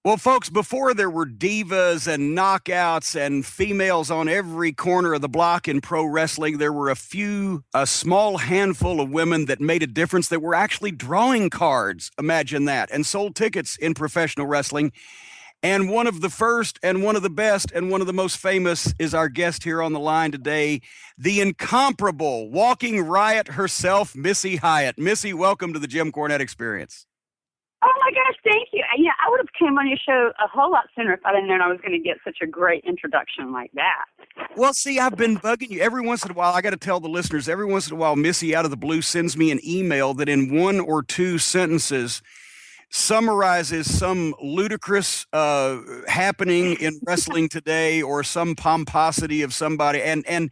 Well, folks, before there were divas and knockouts and females on every corner of the block in pro wrestling, there were a small handful of women that made a difference that were actually drawing cards. Imagine that. And sold tickets in professional wrestling. And one of the first and one of the best and one of the most famous is our guest here on the line today, the incomparable walking riot herself, Missy Hyatt. Missy, welcome to the Jim Cornette Experience. Oh my gosh, thank you. Yeah, I would have came on your show a whole lot sooner if I didn't know I was going to get such a great introduction like that. Well, see, I've been bugging you every once in a while. I got to tell the listeners, every once in a while, Missy out of the blue sends me an email that in one or two sentences summarizes some ludicrous happening in wrestling today or some pomposity of somebody. And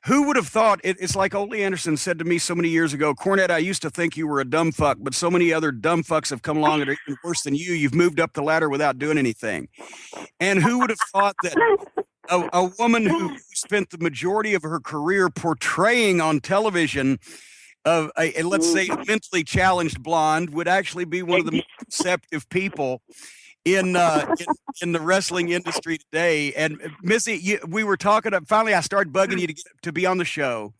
who would have thought it's like Ole Anderson said to me so many years ago, Cornette, I used to think you were a dumb fuck, but so many other dumb fucks have come along that are even worse than you. You've moved up the ladder without doing anything. And who would have thought that a woman who spent the majority of her career portraying on television of let's say, a mentally challenged blonde would actually be one of the most receptive people in the wrestling industry today. And Missy, we were talking. Finally, I started bugging you to be on the show,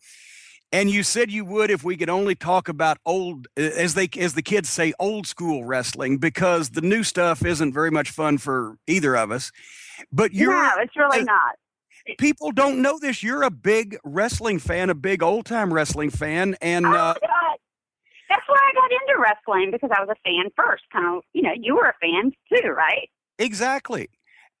and you said you would if we could only talk about old, as the kids say, old school wrestling, because the new stuff isn't very much fun for either of us. But no, it's really not. People don't know this. You're a big wrestling fan, a big old time wrestling fan, and God. That's why I got into wrestling, because I was a fan first. Kind of, you were a fan too, right? Exactly.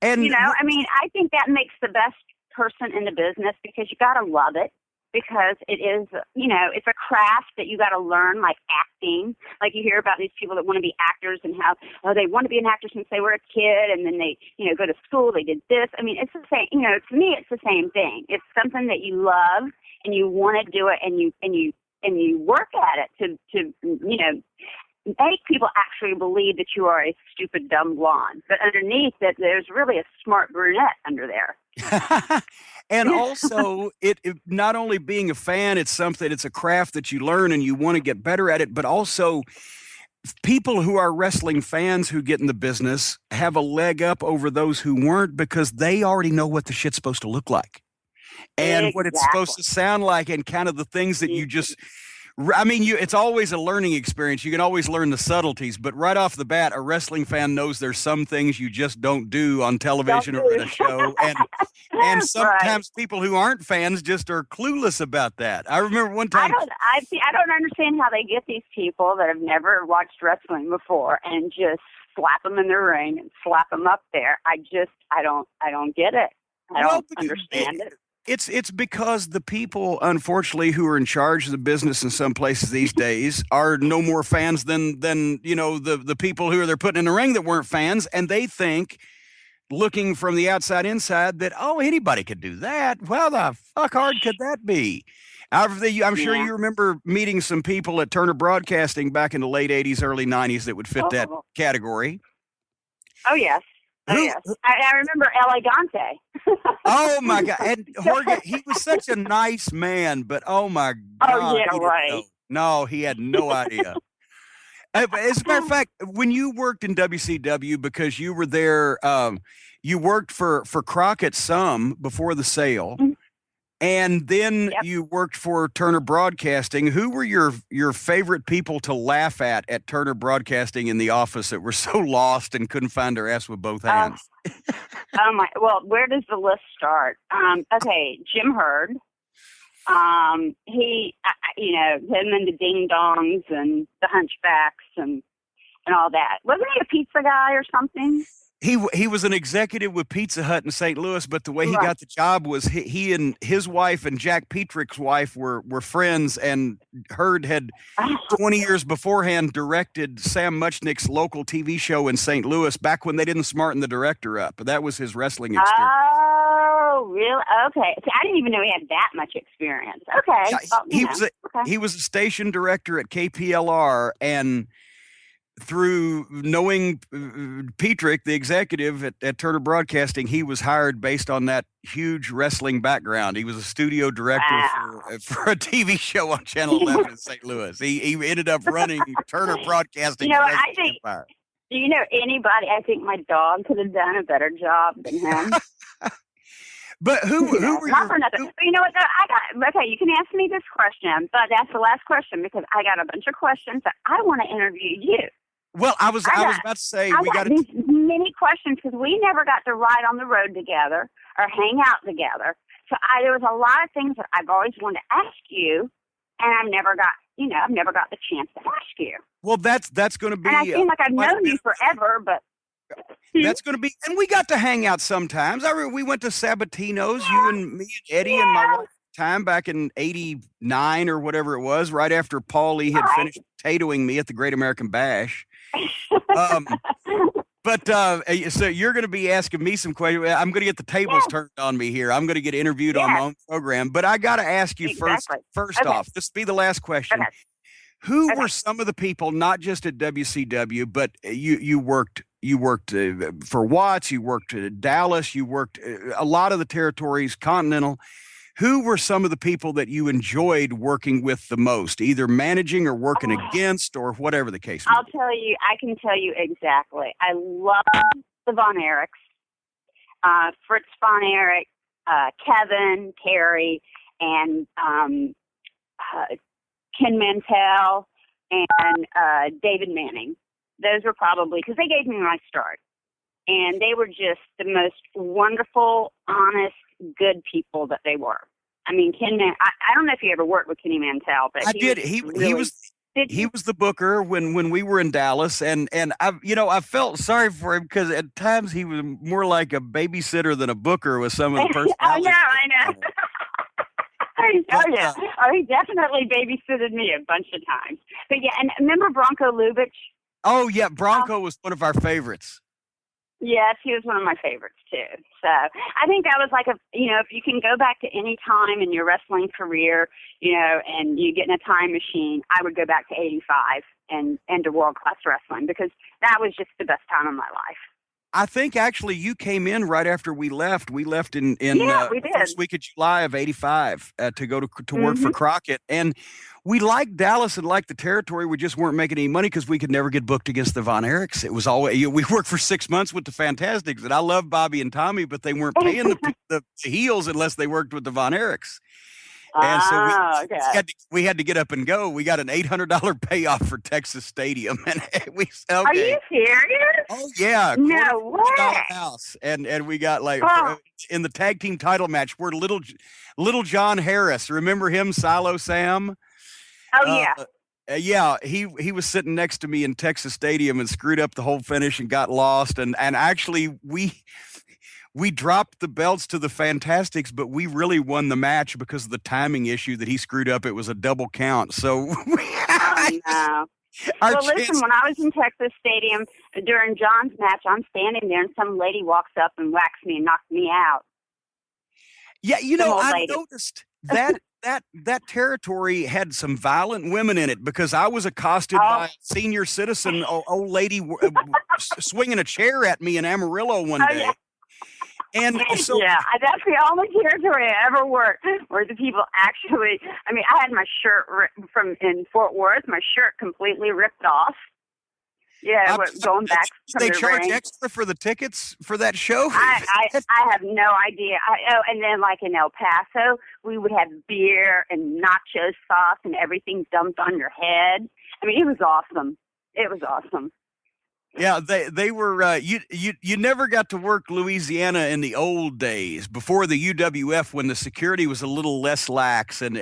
And I think that makes the best person in the business, because you got to love it, because it is, it's a craft that you got to learn, like acting. Like you hear about these people that want to be actors and how, they want to be an actor since they were a kid, and then they, go to school, they did this. I mean, it's the same, to me, it's the same thing. It's something that you love and you want to do it, and you work at it to make people actually believe that you are a stupid, dumb blonde. But underneath it, there's really a smart brunette under there. And also, it not only being a fan, it's a craft that you learn and you want to get better at it, but also people who are wrestling fans who get in the business have a leg up over those who weren't, because they already know what the shit's supposed to look like and what it's supposed to sound like, and kind of the things that you just, it's always a learning experience. You can always learn the subtleties, but right off the bat, a wrestling fan knows there's some things you just don't do on television or in a show. And sometimes people who aren't fans just are clueless about that. I remember one time. I don't understand how they get these people that have never watched wrestling before and just slap them in the ring and slap them up there. I don't get it. I don't understand it. It's because the people, unfortunately, who are in charge of the business in some places these days are no more fans than the people who they're putting in the ring that weren't fans, and they think, looking from the outside inside, that anybody could do that. Well, the fuck hard could that be? I'm sure you remember meeting some people at Turner Broadcasting back in the late '80s, early '90s that would fit that category. Oh yes. Oh, yes. I remember Elegante. Oh, my God. And Jorge, he was such a nice man, but oh, my God. Oh, yeah, right. No, he had no idea. As a matter of fact, when you worked in WCW, because you were there, you worked for Crockett some before the sale. Mm-hmm. And then you worked for Turner Broadcasting. Who were your favorite people to laugh at Turner Broadcasting in the office that were so lost and couldn't find their ass with both hands? Well, where does the list start? Okay, Jim Herd. He, him and the Ding Dongs and the Hunchbacks and all that. Wasn't he a pizza guy or something? He was an executive with Pizza Hut in St. Louis, but the way he got the job was he and his wife and Jack Petrick's wife were friends, and Herd had 20 years beforehand directed Sam Muchnick's local TV show in St. Louis back when they didn't smarten the director up. That was his wrestling experience. Oh, really? Okay. See, I didn't even know he had that much experience. Okay. Yeah, he was a station director at KPLR, and through knowing Petrick, the executive at Turner Broadcasting, he was hired based on that huge wrestling background. He was a studio director for a TV show on Channel 11 in St. Louis. He ended up running Turner Broadcasting. I think Empire. Do you know anybody? I think my dog could have done a better job than him. But who were not for nothing. But you know what? Though, okay, you can ask me this question, but that's the last question because I got a bunch of questions that I want to interview you. Well, I was about to say we got these many questions because we never got to ride on the road together or hang out together. So there was a lot of things that I've always wanted to ask you, and I've never got the chance to ask you. Well, that's going to be. And I feel like I've known you forever, but. That's going to be, and we got to hang out sometimes. We went to Sabatino's, you and me and Eddie and my wife time back in '89 or whatever it was, right after Paulie had finished potatoing me at the Great American Bash. But so you're going to be asking me some questions. I'm going to get the tables turned on me here. I'm going to get interviewed on my own program, but I got to ask you first off, this will be the last question. Okay. Who were some of the people, not just at WCW, but you worked for Watts, you worked at Dallas, you worked a lot of the territories, Continental. Who were some of the people that you enjoyed working with the most, either managing or working against or whatever the case may be? I can tell you exactly. I love the Von Erichs, Fritz Von Erich, Kevin, Terry, and Ken Mantell, and David Manning. Those were probably, because they gave me my start. And they were just the most wonderful, honest, good people that they were. I mean, I don't know if you ever worked with Kenny Mantell, but I did. He was the booker when we were in Dallas, and I felt sorry for him because at times he was more like a babysitter than a booker with some of the personalities. I know. He definitely babysitted me a bunch of times. But yeah, and remember Bronco Lubitsch? Oh yeah, Bronco was one of our favorites. Yes, he was one of my favorites too. So I think that was like if you can go back to any time in your wrestling career, and you get in a time machine, I would go back to '85 and to World Class Wrestling because that was just the best time of my life. I think actually you came in right after we left. We left in the first week of July of '85 to go to work for Crockett, and we liked Dallas and liked the territory. We just weren't making any money because we could never get booked against the Von Erichs. It was always we worked for 6 months with the Fantastics, and I love Bobby and Tommy, but they weren't paying the heels unless they worked with the Von Erichs. And so we had to get up and go. We got an $800 payoff for Texas Stadium, and we Are you serious? Oh yeah, no way. House, and we got in the tag team title match. We're little John Harris. Remember him, Silo Sam? Oh yeah. He was sitting next to me in Texas Stadium and screwed up the whole finish and got lost. And actually we dropped the belts to the Fantastics, but we really won the match because of the timing issue that he screwed up. It was a double count. So no. Well, listen, when I was in Texas Stadium during John's match, I'm standing there and some lady walks up and whacks me and knocks me out. Yeah, I noticed that territory had some violent women in it because I was accosted by a senior citizen, old lady swinging a chair at me in Amarillo one day. Yeah. And so, that's the only territory I ever worked where the people actually, I had my shirt in Fort Worth, my shirt completely ripped off. Yeah, going back from they the charge ring. extra for the tickets for that show? I have no idea. And then like in El Paso, we would have beer and nacho sauce and everything dumped on your head. It was awesome. It was awesome. Yeah, they were. You never got to work Louisiana in the old days before the UWF when the security was a little less lax and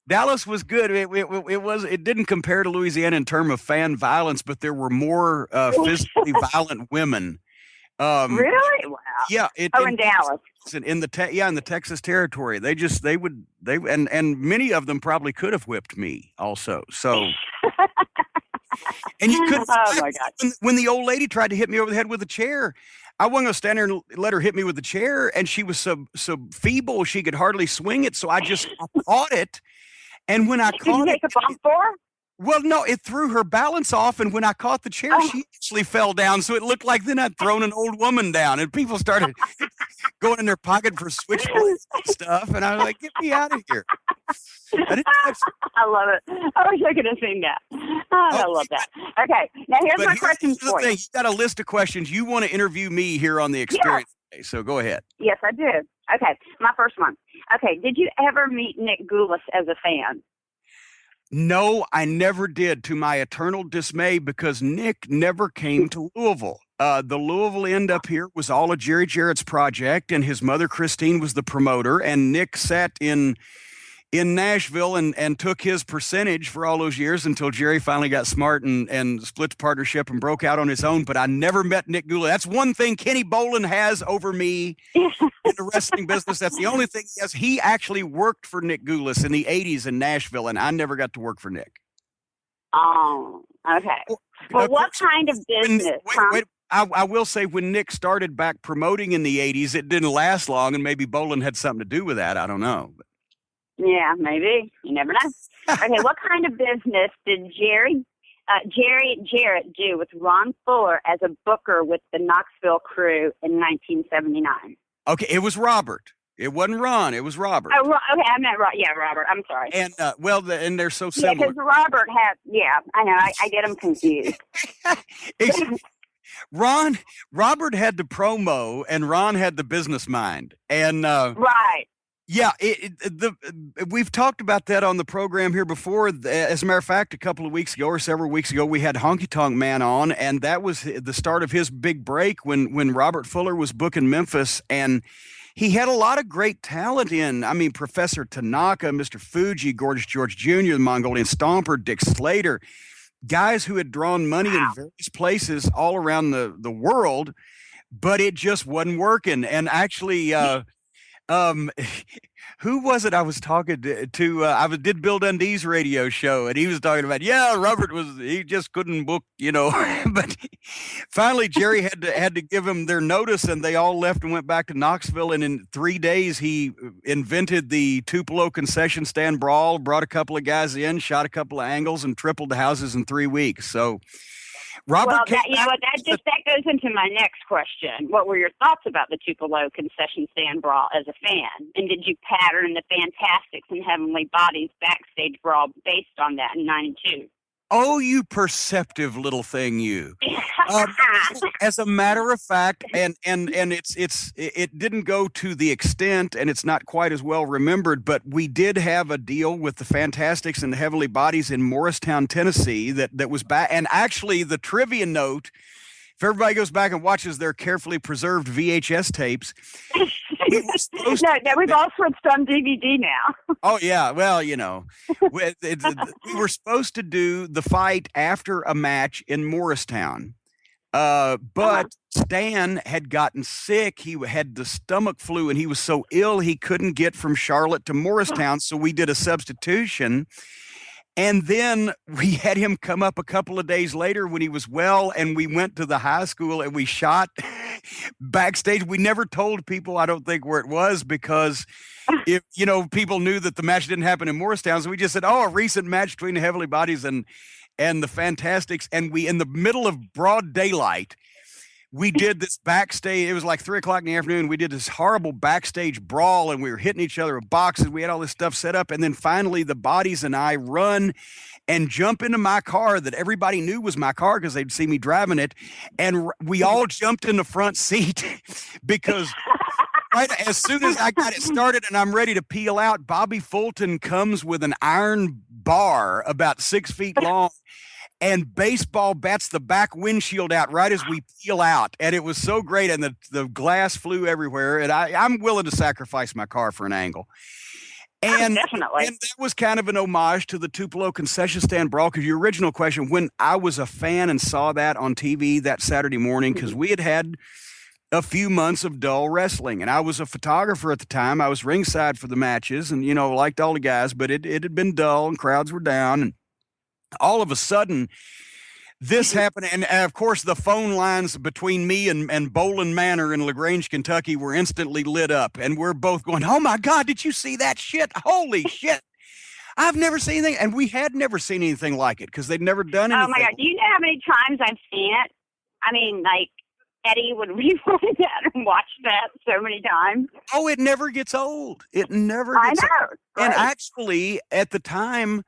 Dallas was good. It didn't compare to Louisiana in terms of fan violence, but there were more physically violent women. Really? Wow. Yeah. In Dallas. In the Texas territory, and many of them probably could have whipped me also. So. And you couldn't. Oh my God! When the old lady tried to hit me over the head with a chair, I wasn't gonna stand there and let her hit me with the chair. And she was so feeble she could hardly swing it. So I caught it. And when I caught it, did you take a bump for her? Well, no, it threw her balance off. And when I caught the chair, she actually fell down. So it looked like then I'd thrown an old woman down, and people started going in their pocket for switchblades and stuff. And I was like, "Get me out of here!" I love it. I wish I could have seen that. I love that. Okay, now here's my question for you. You got a list of questions. You want to interview me here on the Experience today, so go ahead. Yes, I do. Okay, my first one. Okay, did you ever meet Nick Gulas as a fan? No, I never did, to my eternal dismay, because Nick never came to Louisville. The Louisville end up here was all of Jerry Jarrett's project, and his mother, Christine, was the promoter, and Nick sat in Nashville and took his percentage for all those years until Jerry finally got smart and split the partnership and broke out on his own. But I never met Nick Gulas. That's one thing Kenny Bolin has over me in the wrestling business. That's the only thing he has. He actually worked for Nick Gulas in the 80s in Nashville, and I never got to work for Nick. Oh, okay. Well, what kind of business? Wait. I will say when Nick started back promoting in the 80s, it didn't last long, and maybe Bolin had something to do with that. I don't know. Yeah, maybe. You never know. Okay, what kind of business did Jerry Jarrett do with Ron Fuller as a booker with the Knoxville crew in 1979? Okay, it was Robert. It wasn't Ron. It was Robert. Oh, okay, I meant Robert. I'm sorry. And and they're so similar. Yeah, because Robert had. Yeah, I know. I get them confused. Robert had the promo, and Ron had the business mind, and right. Yeah, we've talked about that on the program here before. As a matter of fact, a couple of weeks ago or several weeks ago, we had Honky Tonk Man on, and that was the start of his big break when Robert Fuller was booking Memphis, and he had a lot of great talent Professor Tanaka, Mr. Fuji, Gorgeous George Jr., the Mongolian Stomper, Dick Slater, guys who had drawn money in various places all around the world, but it just wasn't working. And actually, who was it I was talking to? I did Bill Dundee's radio show, and he was talking about, Robert he just couldn't book, but finally Jerry had to give him their notice, and they all left and went back to Knoxville. And in 3 days, he invented the Tupelo concession stand brawl, brought a couple of guys in, shot a couple of angles, and tripled the houses in 3 weeks. So Robert, that goes into my next question. What were your thoughts about the Tupelo concession stand brawl as a fan? And did you pattern the Fantastics and Heavenly Bodies backstage brawl based on that in '92? Oh, you perceptive little thing, you. As a matter of fact, and it didn't go to the extent, and it's not quite as well remembered, but we did have a deal with the Fantastics and the Heavenly Bodies in Morristown, Tennessee that was back. And actually, the trivia note, if everybody goes back and watches their carefully preserved VHS tapes, we've all switched on DVD now. Oh, yeah. Well, we were supposed to do the fight after a match in Morristown. But Stan had gotten sick. He had the stomach flu, and he was so ill he couldn't get from Charlotte to Morristown. So we did a substitution. And then we had him come up a couple of days later when he was well, and we went to the high school and we shot backstage. We never told people, I don't think, where it was, because if people knew that the match didn't happen in Morristown. So we just said, a recent match between the Heavenly Bodies and the Fantastics. And we, in the middle of broad daylight, we did this backstage. It was like 3:00 in the afternoon. We did this horrible backstage brawl, and we were hitting each other with boxes. We had all this stuff set up. And then finally the Bodies and I run and jump into my car that everybody knew was my car because they'd see me driving it. And we all jumped in the front seat because right as soon as I got it started and I'm ready to peel out, Bobby Fulton comes with an iron bar about 6 feet long and baseball bats the back windshield out right as we peel out. And it was so great. And the glass flew everywhere. And I'm willing to sacrifice my car for an angle. And, definitely. And that was kind of an homage to the Tupelo concession stand brawl. Because your original question, when I was a fan and saw that on TV that Saturday morning, because we had a few months of dull wrestling. And I was a photographer at the time. I was ringside for the matches and, liked all the guys. But it had been dull and crowds were down. And all of a sudden, this happened, and of course, the phone lines between me and Boland Manor in LaGrange, Kentucky, were instantly lit up, and we're both going, "Oh my God, did you see that shit? Holy shit! I've never seen anything," and we had never seen anything like it because they'd never done anything. Oh my God, do you know how many times I've seen it? I mean, like Eddie would rewind that and watch that so many times. Oh, it never gets old. It never gets old. Right. And actually, at the time,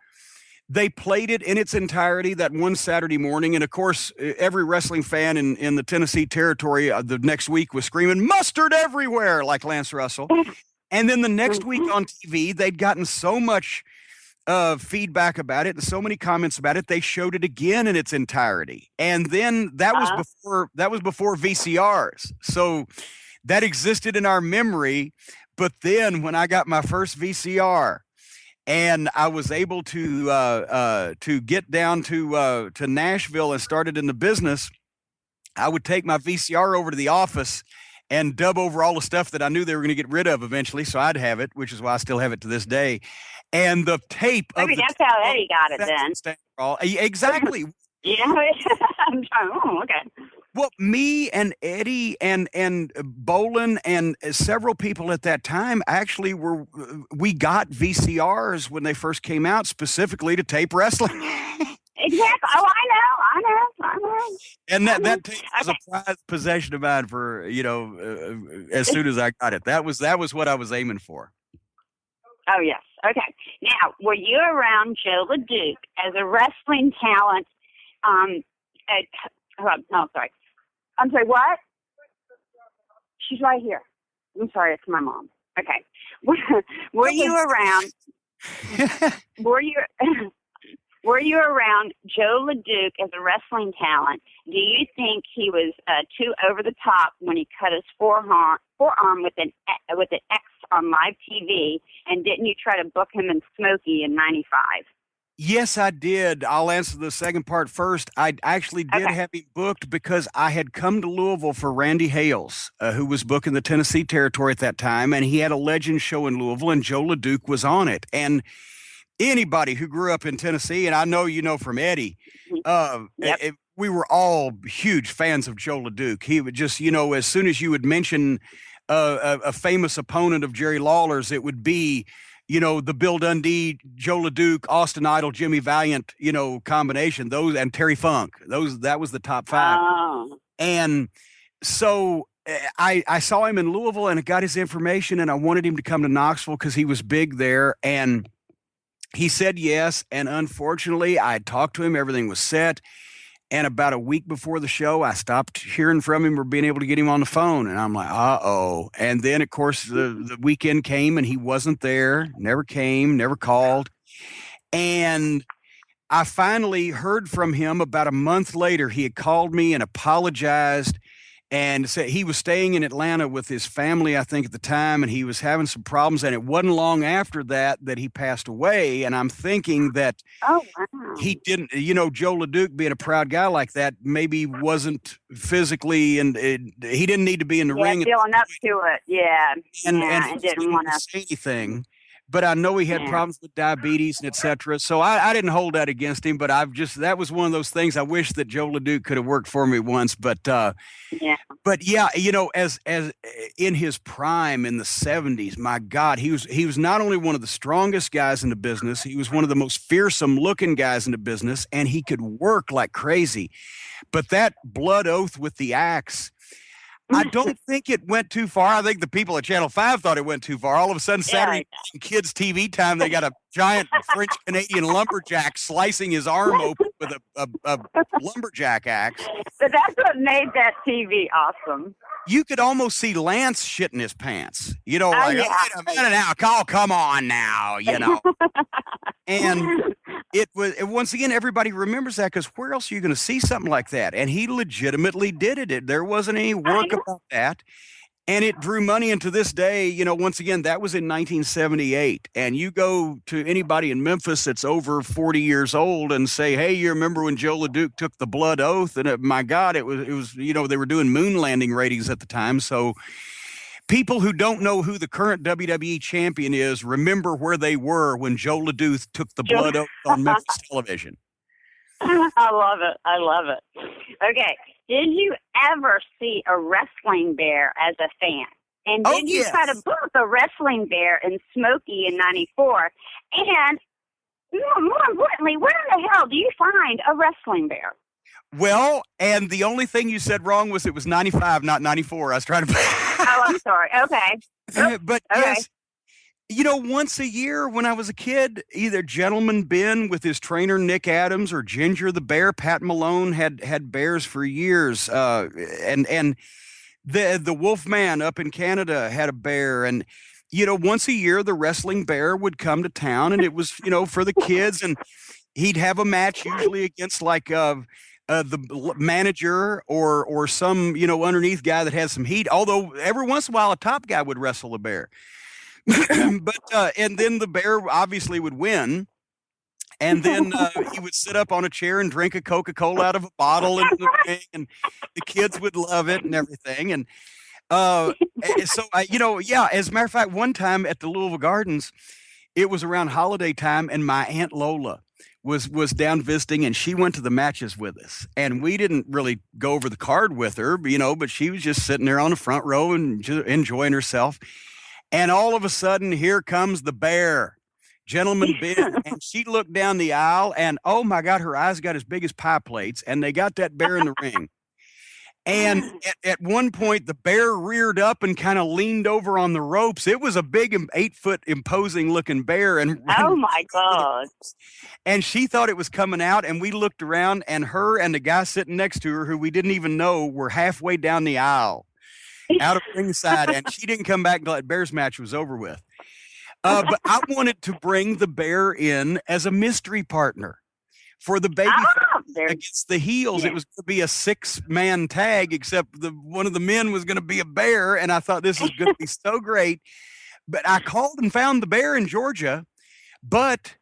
They played it in its entirety that one Saturday morning. And of course, every wrestling fan in the Tennessee territory the next week was screaming, "Mustard everywhere," like Lance Russell. And then the next week on TV, they'd gotten so much feedback about it and so many comments about it, they showed it again in its entirety. And then that was before VCRs. So that existed in our memory. But then when I got my first VCR, and I was able to get down to Nashville and started in the business, I would take my VCR over to the office and dub over all the stuff that I knew they were going to get rid of eventually, so I'd have it, which is why I still have it to this day. And the tape. Maybe that's how Eddie got it then. Exactly. Yeah. Oh, okay. Well, me and Eddie and Bolin and several people at that time actually we got VCRs when they first came out specifically to tape wrestling. Exactly. Oh, I know. And that tape was a prized possession of mine for, as soon as I got it. That was what I was aiming for. Oh, yes. Okay. Now, were you around Joe LeDuc as a wrestling talent? Sorry. I'm sorry, what? She's right here. I'm sorry, it's my mom. Okay. Were you around? Were you around Joe LeDuc as a wrestling talent? Do you think he was too over the top when he cut his forearm with an X on live TV? And didn't you try to book him in Smoky in '95? Yes, I did. I'll answer the second part first. I actually did have him booked because I had come to Louisville for Randy Hales, who was booking the Tennessee territory at that time, and he had a Legend show in Louisville, and Joe LeDuc was on it. And anybody who grew up in Tennessee, and I know you know from Eddie, we were all huge fans of Joe LeDuc. He would just, as soon as you would mention a famous opponent of Jerry Lawler's, it would be the Bill Dundee, Joe LeDuc, Austin Idol, Jimmy Valiant, combination. Those and Terry Funk. That was the top five. Oh. And so I saw him in Louisville and I got his information, and I wanted him to come to Knoxville because he was big there. And he said yes. And unfortunately, I talked to him. Everything was set. And about a week before the show, I stopped hearing from him or being able to get him on the phone. And I'm like, uh-oh. And then, of course, the weekend came and he wasn't there, never came, never called. And I finally heard from him about a month later. He had called me and apologized and said he was staying in Atlanta with his family, I think, at the time, and he was having some problems. And it wasn't long after that he passed away. And I'm thinking that he didn't, Joe LeDuc, being a proud guy like that, maybe wasn't physically, and he didn't need to be in the ring. Feeling up to it, and didn't want to say anything. But I know he had problems with diabetes and et cetera. So I didn't hold that against him, but that was one of those things. I wish that Joe LeDuc could have worked for me once, but as in his prime in the 70s, my God, he was not only one of the strongest guys in the business, he was one of the most fearsome looking guys in the business, and he could work like crazy. But that blood oath with the axe, I don't think it went too far. I think the people at Channel 5 thought it went too far. All of a sudden, Saturday kids' TV time, they got a giant French-Canadian lumberjack slicing his arm open with a lumberjack axe. But that's what made that TV awesome. You could almost see Lance shitting his pants. Wait a minute now. Come on now, And it was, once again, everybody remembers that because where else are you going to see something like that? And he legitimately did it. There wasn't any work about that. And it drew money. And to this day, once again, that was in 1978. And you go to anybody in Memphis that's over 40 years old and say, hey, you remember when Joe LeDuc took the blood oath? And my God, it was, they were doing moon landing ratings at the time. So people who don't know who the current WWE champion is, remember where they were when Joe LeDuc took the blood oath on Memphis television. I love it. Okay. Did you ever see a wrestling bear as a fan? And did you try to book a wrestling bear in Smoky in '94? And more importantly, where in the hell do you find a wrestling bear? Well, and the only thing you said wrong was it was 95, not 94. I was trying to. Oh, I'm sorry. Okay. But yes, Once a year when I was a kid, either Gentleman Ben with his trainer Nick Adams or Ginger the Bear. Pat Malone had bears for years, and the Wolfman up in Canada had a bear, and once a year the wrestling bear would come to town, and it was for the kids, and he'd have a match usually against like the manager or some underneath guy that has some heat. Although every once in a while a top guy would wrestle a bear, but and then the bear obviously would win. And then he would sit up on a chair and drink a Coca-Cola out of a bottle in the ring, and the kids would love it and everything. And so yeah. As a matter of fact, one time at the Louisville Gardens, it was around holiday time, and my Aunt Lola was down visiting, and she went to the matches with us. And we didn't really go over the card with her, but she was just sitting there on the front row and just enjoying herself. And all of a sudden, here comes the bear. Gentleman Ben, and she looked down the aisle, and oh my God, her eyes got as big as pie plates, and they got that bear in the ring. And at one point, the bear reared up and kind of leaned over on the ropes. It was a big 8-foot imposing looking bear. And oh my God. And she thought it was coming out, and we looked around, and her and the guy sitting next to her, who we didn't even know, were halfway down the aisle out of ringside, and she didn't come back until that bear's match was over with. But I wanted to bring the bear in as a mystery partner for the baby against the heels. Yeah. It was going to be a 6-man tag, except one of the men was going to be a bear. And I thought this is going to be so great. But I called and found the bear in Georgia. But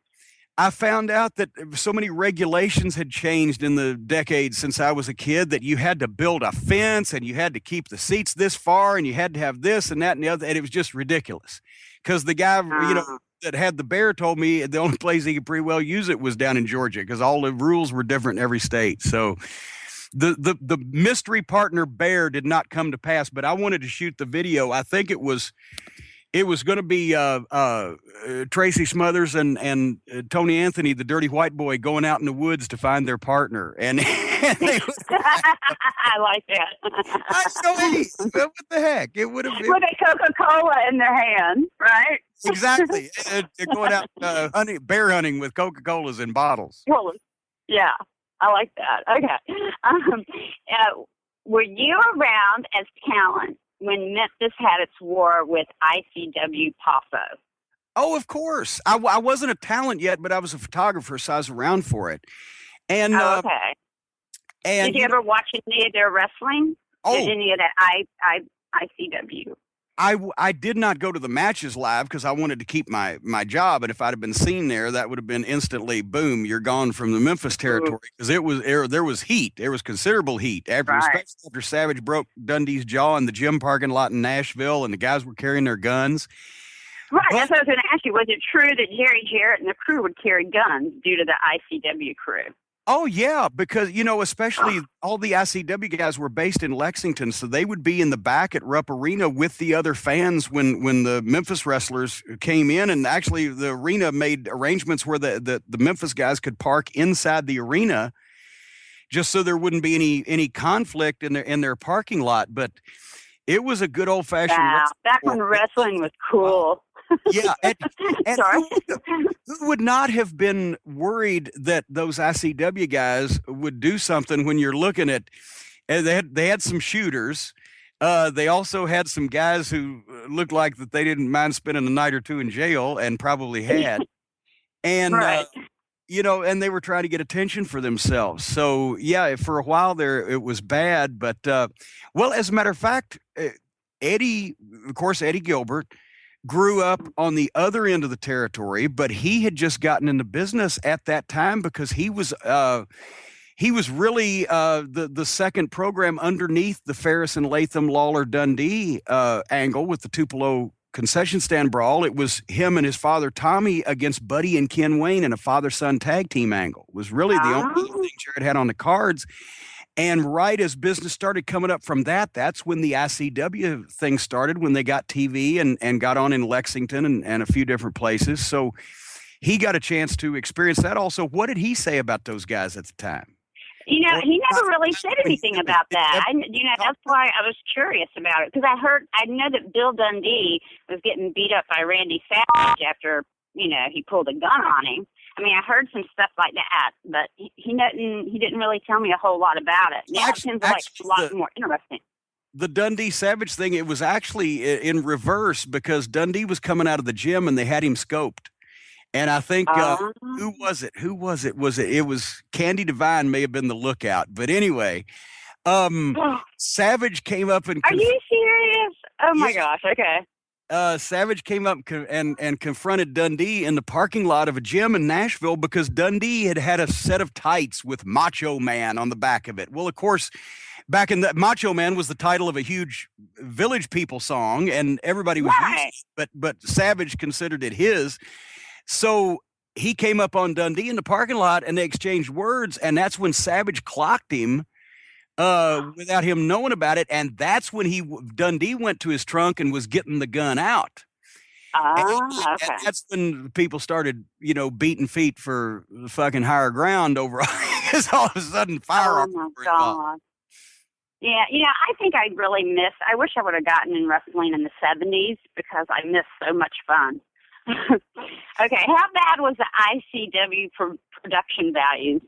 I found out that so many regulations had changed in the decades since I was a kid that you had to build a fence, and you had to keep the seats this far, and you had to have this and that and the other. And it was just ridiculous. Because the guy, that had the bear told me the only place he could pretty well use it was down in Georgia, because all the rules were different in every state. So the mystery partner bear did not come to pass, but I wanted to shoot the video. I think it was going to be Tracy Smothers and Tony Anthony, the Dirty White Boy, going out in the woods to find their partner. And they I like that. What the heck? It would have been with a Coca-Cola in their hand, right? Exactly. They're going out bear hunting with Coca-Colas in bottles. Well, yeah, I like that. Okay. Were you around as talent when Memphis had its war with ICW Paso? Oh, of course. I wasn't a talent yet, but I was a photographer, so I was around for it. And okay. And did you ever watch any of their wrestling? Oh, any of that ICW? I did not go to the matches live because I wanted to keep my job, and if I'd have been seen there, that would have been instantly boom, you're gone from the Memphis territory, because there was heat. There was considerable heat especially after Savage broke Dundee's jaw in the gym parking lot in Nashville, and the guys were carrying their guns. Right, that's what I was going to ask you. Was it true that Jerry Jarrett and the crew would carry guns due to the ICW crew? Oh, yeah, because, especially all the ICW guys were based in Lexington, so they would be in the back at Rupp Arena with the other fans when the Memphis wrestlers came in. And actually, the arena made arrangements where the Memphis guys could park inside the arena just so there wouldn't be any conflict in their parking lot. But it was a good old-fashioned back when wrestling was cool. Yeah, and who would not have been worried that those ICW guys would do something when you're looking at? They had some shooters. They also had some guys who looked like that they didn't mind spending a night or two in jail, and probably had. And and they were trying to get attention for themselves. So yeah, for a while there, it was bad. But well, as a matter of fact, Eddie Gilbert grew up on the other end of the territory, but he had just gotten into business at that time because he was really the second program underneath the Ferris and Latham Lawler Dundee angle with the Tupelo concession stand brawl. It was him and his father Tommy against Buddy and Ken Wayne in a father-son tag team angle. It was really the only thing Jared had on the cards. And right as business started coming up from that, that's when the ICW thing started, when they got TV and got on in Lexington and a few different places. So he got a chance to experience that also. What did he say about those guys at the time? You know, Or he never really said anything about that. That's why I was curious about it, because I know that Bill Dundee was getting beat up by Randy Savage after, he pulled a gun on him. I mean, I heard some stuff like that, but he didn't really tell me a whole lot about it. Now it seems like a lot more interesting. The Dundee Savage thing, it was actually in reverse, because Dundee was coming out of the gym and they had him scoped. And I think, who was it? It was Candy Devine may have been the lookout. But anyway, Savage came up and... Are you serious? Oh, my gosh. Okay. Savage came up and confronted Dundee in the parking lot of a gym in Nashville, because Dundee had a set of tights with Macho Man on the back of it. Well, of course, back in the Macho Man was the title of a huge Village People song, and everybody was using it, but Savage considered it his. So he came up on Dundee in the parking lot and they exchanged words, and that's when Savage clocked him without him knowing about it. And that's when Dundee went to his trunk and was getting the gun out. And that's when people started, beating feet for fucking higher ground over because all of a sudden firearms were involved. Yeah, I think I wish I would have gotten in wrestling in the 70s, because I missed so much fun. Okay, how bad was the ICW production values?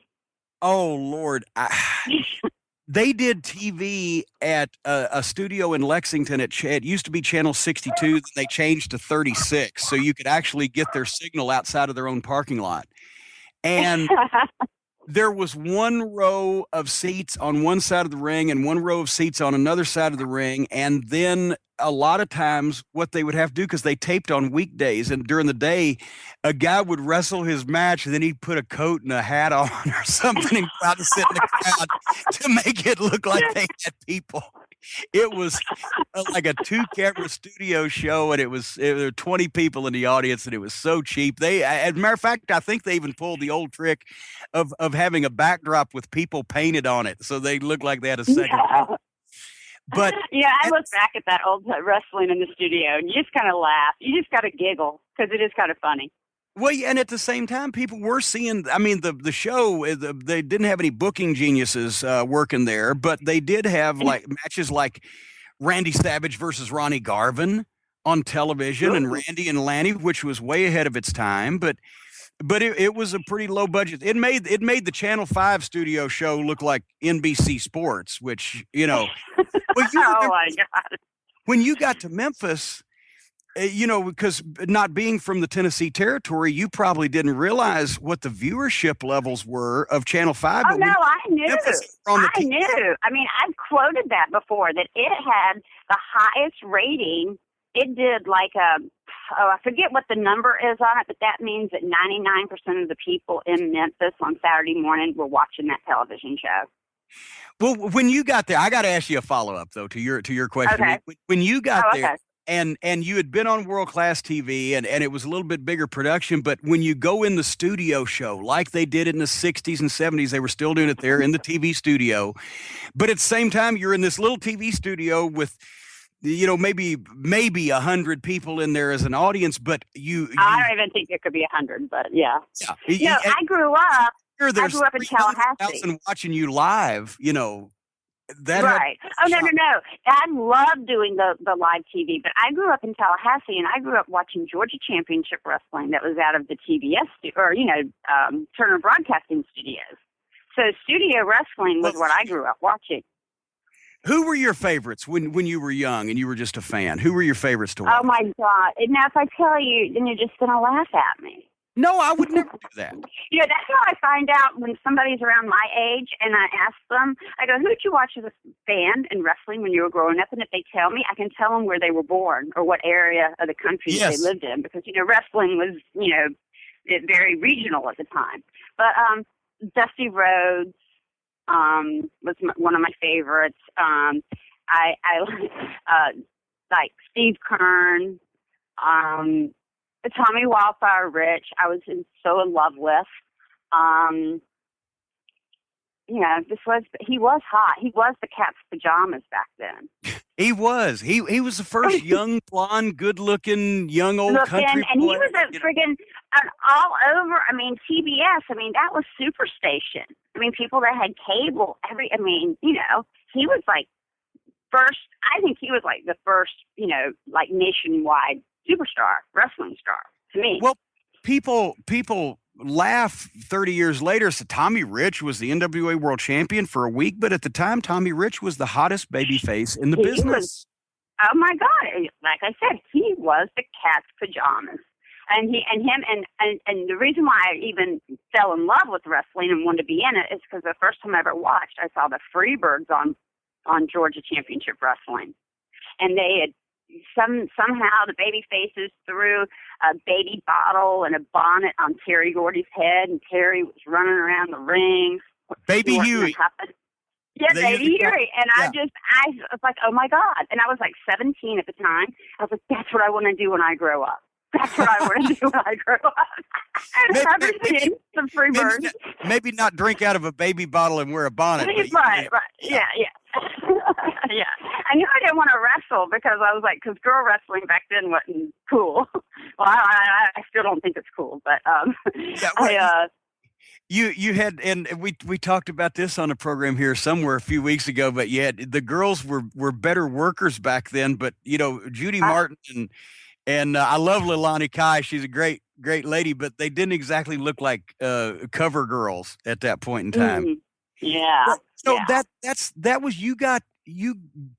Oh, Lord. They did TV at a studio in Lexington. It used to be Channel 62. Then they changed to 36, so you could actually get their signal outside of their own parking lot. And there was one row of seats on one side of the ring and one row of seats on another side of the ring. And then a lot of times what they would have to do, because they taped on weekdays, and during the day, a guy would wrestle his match and then he'd put a coat and a hat on or something and go out to sit in the crowd to make it look like they had people. It was like a 2-camera studio show, and there were 20 people in the audience, and it was so cheap. As a matter of fact, I think they even pulled the old trick of having a backdrop with people painted on it, so they looked like they had a second. Yeah. But I look back at that old wrestling in the studio, and you just kind of laugh. You just got to giggle, because it is kind of funny. Well, and at the same time, people were seeing, I mean, the show, they didn't have any booking geniuses working there, but they did have matches like Randy Savage versus Ronnie Garvin on television, and Randy and Lanny, which was way ahead of its time, but it was a pretty low budget. It made the Channel 5 studio show look like NBC Sports, which, well, oh my God. When you got to Memphis, because not being from the Tennessee territory, you probably didn't realize what the viewership levels were of Channel 5. Oh, no, I knew. I knew. I mean, I've quoted that before, that it had the highest rating. It did I forget what the number is on it, but that means that 99% of the people in Memphis on Saturday morning were watching that television show. Well, when you got there, I got to ask you a follow-up, though, to your question. Okay. When you got there, and you had been on world-class TV, and it was a little bit bigger production, but when you go in the studio show, like they did in the 60s and 70s, they were still doing it there in the TV studio. But at the same time, you're in this little TV studio with, maybe 100 people in there as an audience, but I don't even think it could be 100, but yeah. Yeah. I grew up in Tallahassee. 300,000 watching you live, that right. Oh, no. I love doing the live TV, but I grew up in Tallahassee, and I grew up watching Georgia Championship Wrestling that was out of the TBS, Turner Broadcasting Studios. So studio wrestling was what I grew up watching. Who were your favorites when you were young and you were just a fan? Who were your favorites to watch? Oh, my God. Now, if I tell you, then you're just going to laugh at me. No, I would never do that. That's how I find out when somebody's around my age, and I ask them, I go, who did you watch as a fan in wrestling when you were growing up? And if they tell me, I can tell them where they were born or what area of the country they lived in, because, wrestling was, very regional at the time. But Dusty Rhodes was one of my favorites. I like Steve Kern, Tommy Wildfire Rich, I was so in love with. He was hot. He was the cat's pajamas back then. He was. He was the first young, blonde, good-looking, young old country boy. And he was a friggin' all over. I mean, TBS. I mean, that was Superstation. I mean, people that had cable, he was like first, I think he was like the first, like nationwide superstar, wrestling star to me. Well, people laugh 30 years later. So Tommy Rich was the NWA world champion for a week, but at the time, Tommy Rich was the hottest babyface in the business. Oh my God! Like I said, he was the cat's pajamas, and the reason why I even fell in love with wrestling and wanted to be in it is because the first time I ever watched, I saw the Freebirds on Georgia Championship Wrestling, and they had somehow the baby faces threw a baby bottle and a bonnet on Terry Gordy's head, and Terry was running around the ring. Baby Huey. Yeah, Baby Huey. And I was like, oh my God. And I was like 17 at the time. I was like, that's what I want to do when I grow up. That's what I want to do when I grow up. And I've seen some Freebirds. Maybe not drink out of a baby bottle and wear a bonnet. Right. Yeah. Yeah. I knew I didn't want to wrestle because I was like, because girl wrestling back then wasn't cool. Well, I still don't think it's cool, but You had, and we talked about this on a program here somewhere a few weeks ago, but yeah, the girls were better workers back then. But Judy Martin and I love Leilani Kai. She's a great lady, but they didn't exactly look like cover girls at that point in time. Mm-hmm. Yeah. So that was you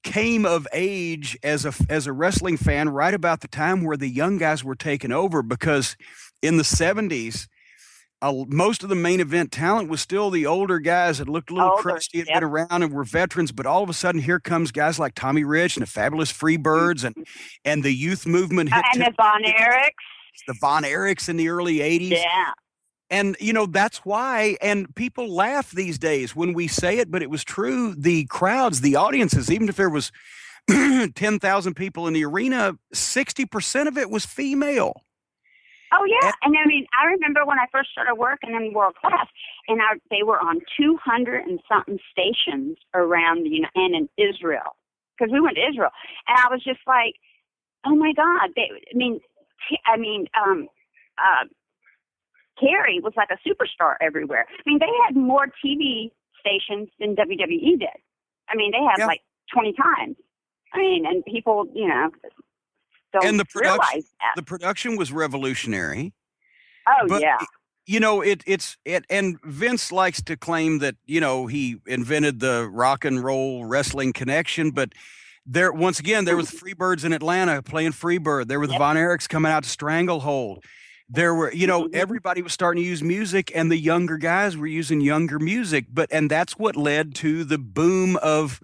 came of age as a wrestling fan right about the time where the young guys were taking over, because in the 70s. Most of the main event talent was still the older guys that looked a little crusty, had been around and were veterans. But all of a sudden, here comes guys like Tommy Rich and the Fabulous Freebirds and the youth movement hit. And the Von Erichs. The Von Erichs in the early 80s. Yeah. And, that's why, and people laugh these days when we say it, but it was true. The crowds, the audiences, even if there was 10,000 people in the arena, 60% of it was female. Oh, yeah. And I mean, I remember when I first started working in world class, and they were on 200 and something stations around and in Israel, because we went to Israel. And I was just like, oh, my God. Terry was like a superstar everywhere. I mean, they had more TV stations than WWE did. I mean, they had like 20 times. I mean, and people, and the production was revolutionary. Oh, but, yeah. And Vince likes to claim that, he invented the rock and roll wrestling connection, but once again, there was the Freebirds in Atlanta playing Freebird. There were the Von Erichs coming out to Stranglehold. There were, everybody was starting to use music, and the younger guys were using younger music. And that's what led to the boom of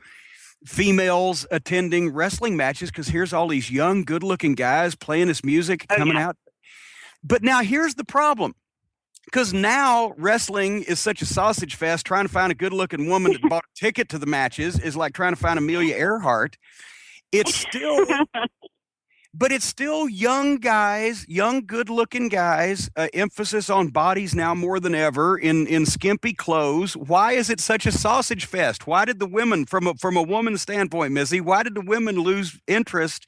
females attending wrestling matches, because here's all these young, good-looking guys playing this music coming out. But now here's the problem, because now wrestling is such a sausage fest. Trying to find a good-looking woman that bought a ticket to the matches is like trying to find Amelia Earhart. It's still, but it's still young guys, young, good-looking guys. Emphasis on bodies now more than ever in skimpy clothes. Why is it such a sausage fest? Why did the women, from a woman's standpoint, Missy, why did the women lose interest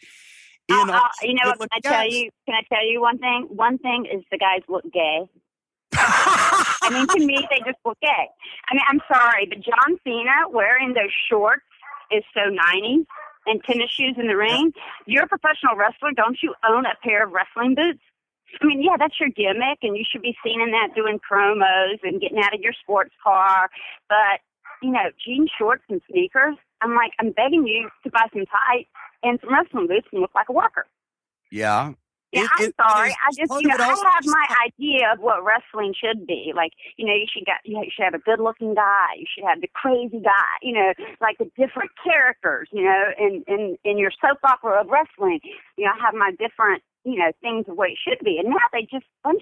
in? Can I tell you one thing? One thing is the guys look gay. I mean, to me, they just look gay. I mean, I'm sorry, but John Cena wearing those shorts is so 90s. And tennis shoes in the ring. You're a professional wrestler. Don't you own a pair of wrestling boots? I mean, yeah, that's your gimmick, and you should be seen in that doing promos and getting out of your sports car. But, jean shorts and sneakers, I'm begging you to buy some tights and some wrestling boots and look like a worker. Yeah. Yeah, I'm sorry. I have my idea of what wrestling should be. Like, you should have a good-looking guy. You should have the crazy guy. Like the different characters. In your soap opera of wrestling. I have my different things the way it should be. And now a bunch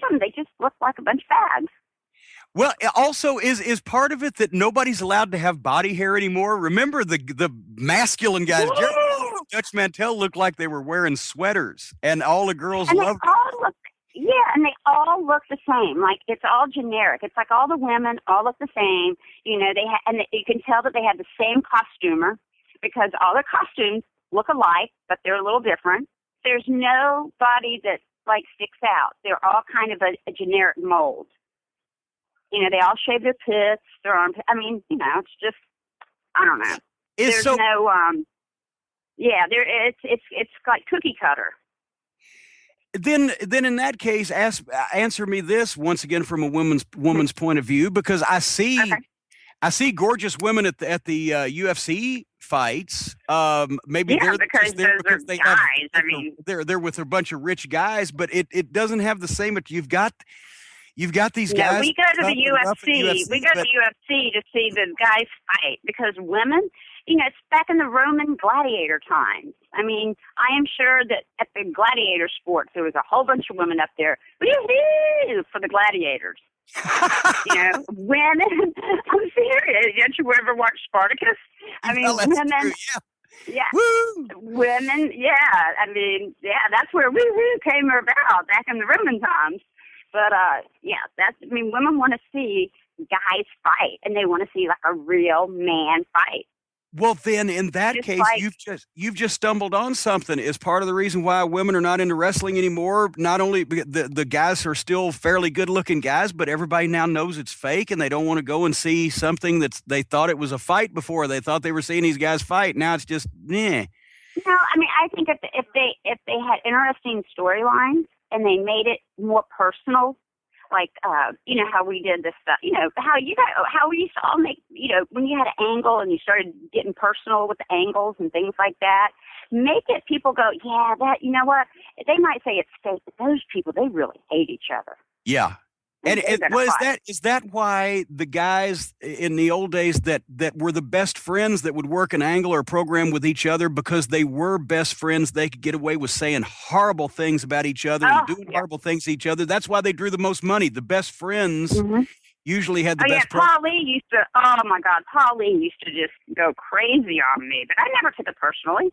of them, they just look like a bunch of fags. Well, also is part of it that nobody's allowed to have body hair anymore. Remember the masculine guys. Dutch Mantel looked like they were wearing sweaters, and all the girls loved. And they all look the same. Like, it's all generic. It's like all the women all look the same. You can tell that they have the same costumer, because all their costumes look alike, but they're a little different. There's nobody that sticks out. They're all kind of a generic mold. You know, they all shave their pits, their armpits. I mean, you know, it's just, I don't know. There's no, it's like cookie cutter. Then in that case, answer me this once again from a woman's point of view, because I see gorgeous women at the UFC fights. Maybe they're because they guys. I mean, they're with a bunch of rich guys, but it doesn't have the same. But you've got these guys. We go to the UFC. We go to the UFC to see the guys fight because women. You know, it's back in the Roman gladiator times. I mean, I am sure that at the gladiator sports, there was a whole bunch of women up there, woo-hoo, for the gladiators. You know, women, I'm serious. Did you ever watch Spartacus? I mean, women, women, I mean, that's where woo-hoo came about back in the Roman times. But, women want to see guys fight, and they want to see, like, a real man fight. Well, then, in that case, you've just stumbled on something. Is part of the reason why women are not into wrestling anymore. Not only the guys are still fairly good-looking guys, but everybody now knows it's fake, and they don't want to go and see something they thought it was a fight before. They thought they were seeing these guys fight. Now it's just, meh. No, I mean, I think if they had interesting storylines and they made it more personal. Like, you know, how we did this stuff, you know, how we used to all make, you know, when you had an angle and you started getting personal with the angles and things like that, make it people go, yeah, that, you know what, they might say it's fake, but those people, they really hate each other. Yeah. And is that why the guys in the old days that were the best friends that would work an angle or a program with each other because they were best friends, they could get away with saying horrible things about each other and doing horrible things to each other? That's why they drew the most money. The best friends usually had the best. Paul Lee used to. Oh my God, Paul Lee used to just go crazy on me, but I never took it personally.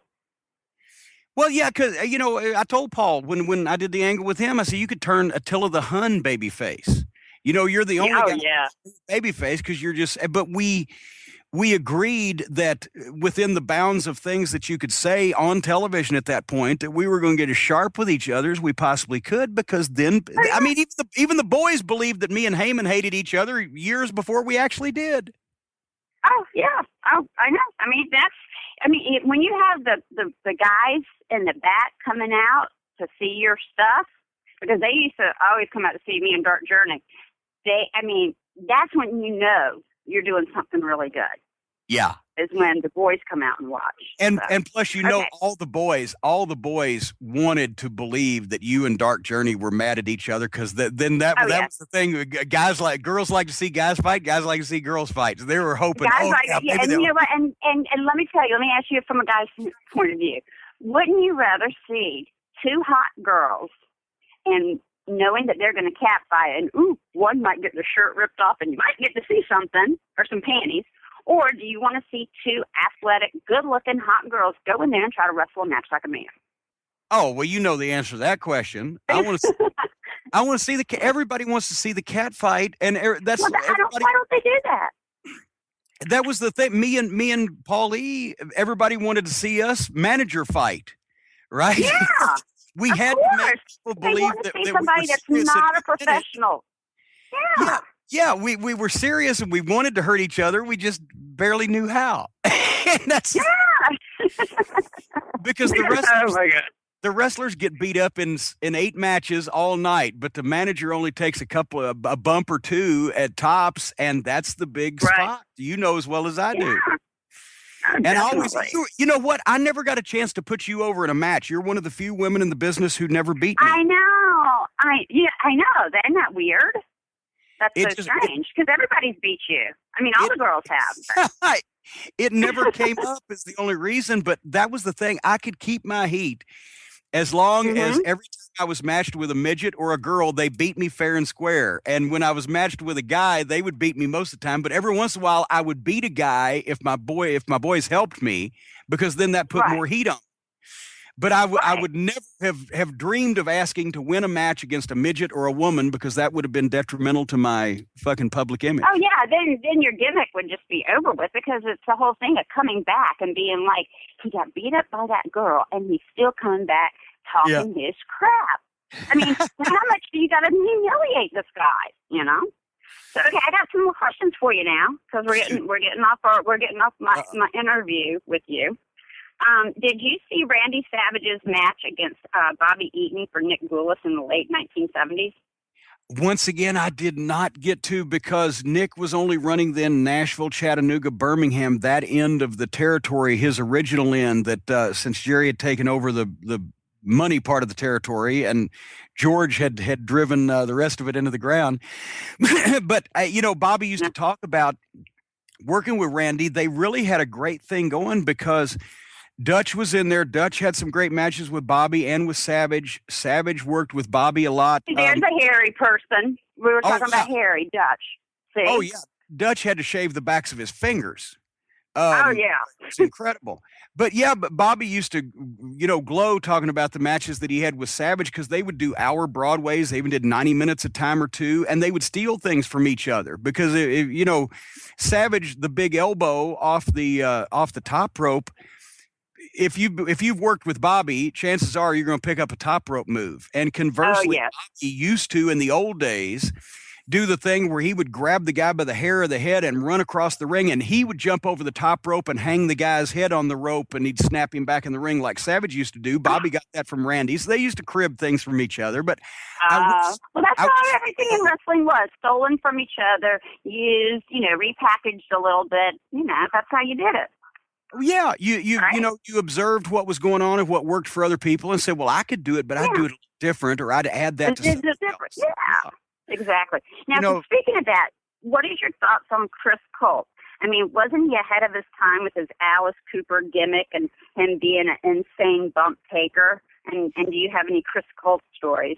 Well, yeah, because, you know, I told Paul when I did the angle with him, I said, you could turn Attila the Hun babyface. You know, you're the only guy babyface because you're just, but we agreed that within the bounds of things that you could say on television at that point, that we were going to get as sharp with each other as we possibly could, because then, I mean, even the boys believed that me and Heyman hated each other years before we actually did. Oh, yeah. Oh, I know. I mean, when you have the guys in the back coming out to see your stuff, because they used to always come out to see me in Dark Journey, that's when you know you're doing something really good. Yeah. Is when the boys come out and watch. And plus, you know, all the boys wanted to believe that you and Dark Journey were mad at each other, because that was the thing. Girls like to see guys fight. Guys like to see girls fight. So they were hoping. And you know what? And let me tell you. Let me ask you from a guy's point of view. Wouldn't you rather see two hot girls and knowing that they're going to cat fight, and one might get their shirt ripped off, and you might get to see something or some panties? Or do you want to see two athletic, good-looking, hot girls go in there and try to wrestle a match like a man? Oh, well, you know the answer to that question. I want to see everybody wants to see the cat fight, and that's why don't they do that? That was the thing. Me and Paulie, everybody wanted to see us manager fight, right? Yeah, we had to make people believe that somebody that's not a professional. Yeah. Yeah, we were serious and we wanted to hurt each other. We just barely knew how. And that's because the wrestlers get beat up in 8 matches all night, but the manager only takes a bump or two at tops, and that's the big spot. You know as well as I do. And I always, you know what? I never got a chance to put you over in a match. You're one of the few women in the business who never beat me. I know. I know. Isn't that weird? That's so strange, because everybody's beat you. I mean, all the girls have. It never came up is the only reason, but that was the thing. I could keep my heat as long as every time I was matched with a midget or a girl, they beat me fair and square. And when I was matched with a guy, they would beat me most of the time. But every once in a while, I would beat a guy if my boys helped me, because then that put more heat on. But I would never have dreamed of asking to win a match against a midget or a woman, because that would have been detrimental to my fucking public image. Oh, yeah. Then your gimmick would just be over with, because it's the whole thing of coming back and being like, he got beat up by that girl, and he's still coming back talking his crap. I mean, how much do you got to humiliate this guy, you know? So okay, I got some more questions for you now because we're getting off my interview with you. Did you see Randy Savage's match against Bobby Eaton for Nick Gulas in the late 1970s? Once again, I did not get to, because Nick was only running then Nashville, Chattanooga, Birmingham, that end of the territory, his original end, that since Jerry had taken over the money part of the territory and George had driven the rest of it into the ground. But, Bobby used to talk about working with Randy. They really had a great thing going because Dutch was in there. Dutch had some great matches with Bobby and with Savage. Savage worked with Bobby a lot. There's a hairy person. We were talking about hairy Dutch. See? Oh, yeah. Dutch had to shave the backs of his fingers. Yeah. It's incredible. But Bobby used to, glow talking about the matches that he had with Savage, because they would do hour Broadways. They even did 90 minutes a time or two, and they would steal things from each other because, Savage, the big elbow off the top rope. If you've worked with Bobby, chances are you're going to pick up a top rope move. And conversely, yes. Bobby used to, in the old days, do the thing where he would grab the guy by the hair of the head and run across the ring, and he would jump over the top rope and hang the guy's head on the rope, and he'd snap him back in the ring like Savage used to do. Bobby got that from Randy. So they used to crib things from each other. But well, that's how everything in wrestling was. Stolen from each other, used, repackaged a little bit. That's how you did it. Yeah, you observed what was going on and what worked for other people and said, well, I could do it, but I'd do it different, or I'd add that to something else. Yeah, exactly. Now, speaking of that, what is your thoughts on Chris Colt? I mean, wasn't he ahead of his time with his Alice Cooper gimmick and him being an insane bump taker? And do you have any Chris Colt stories?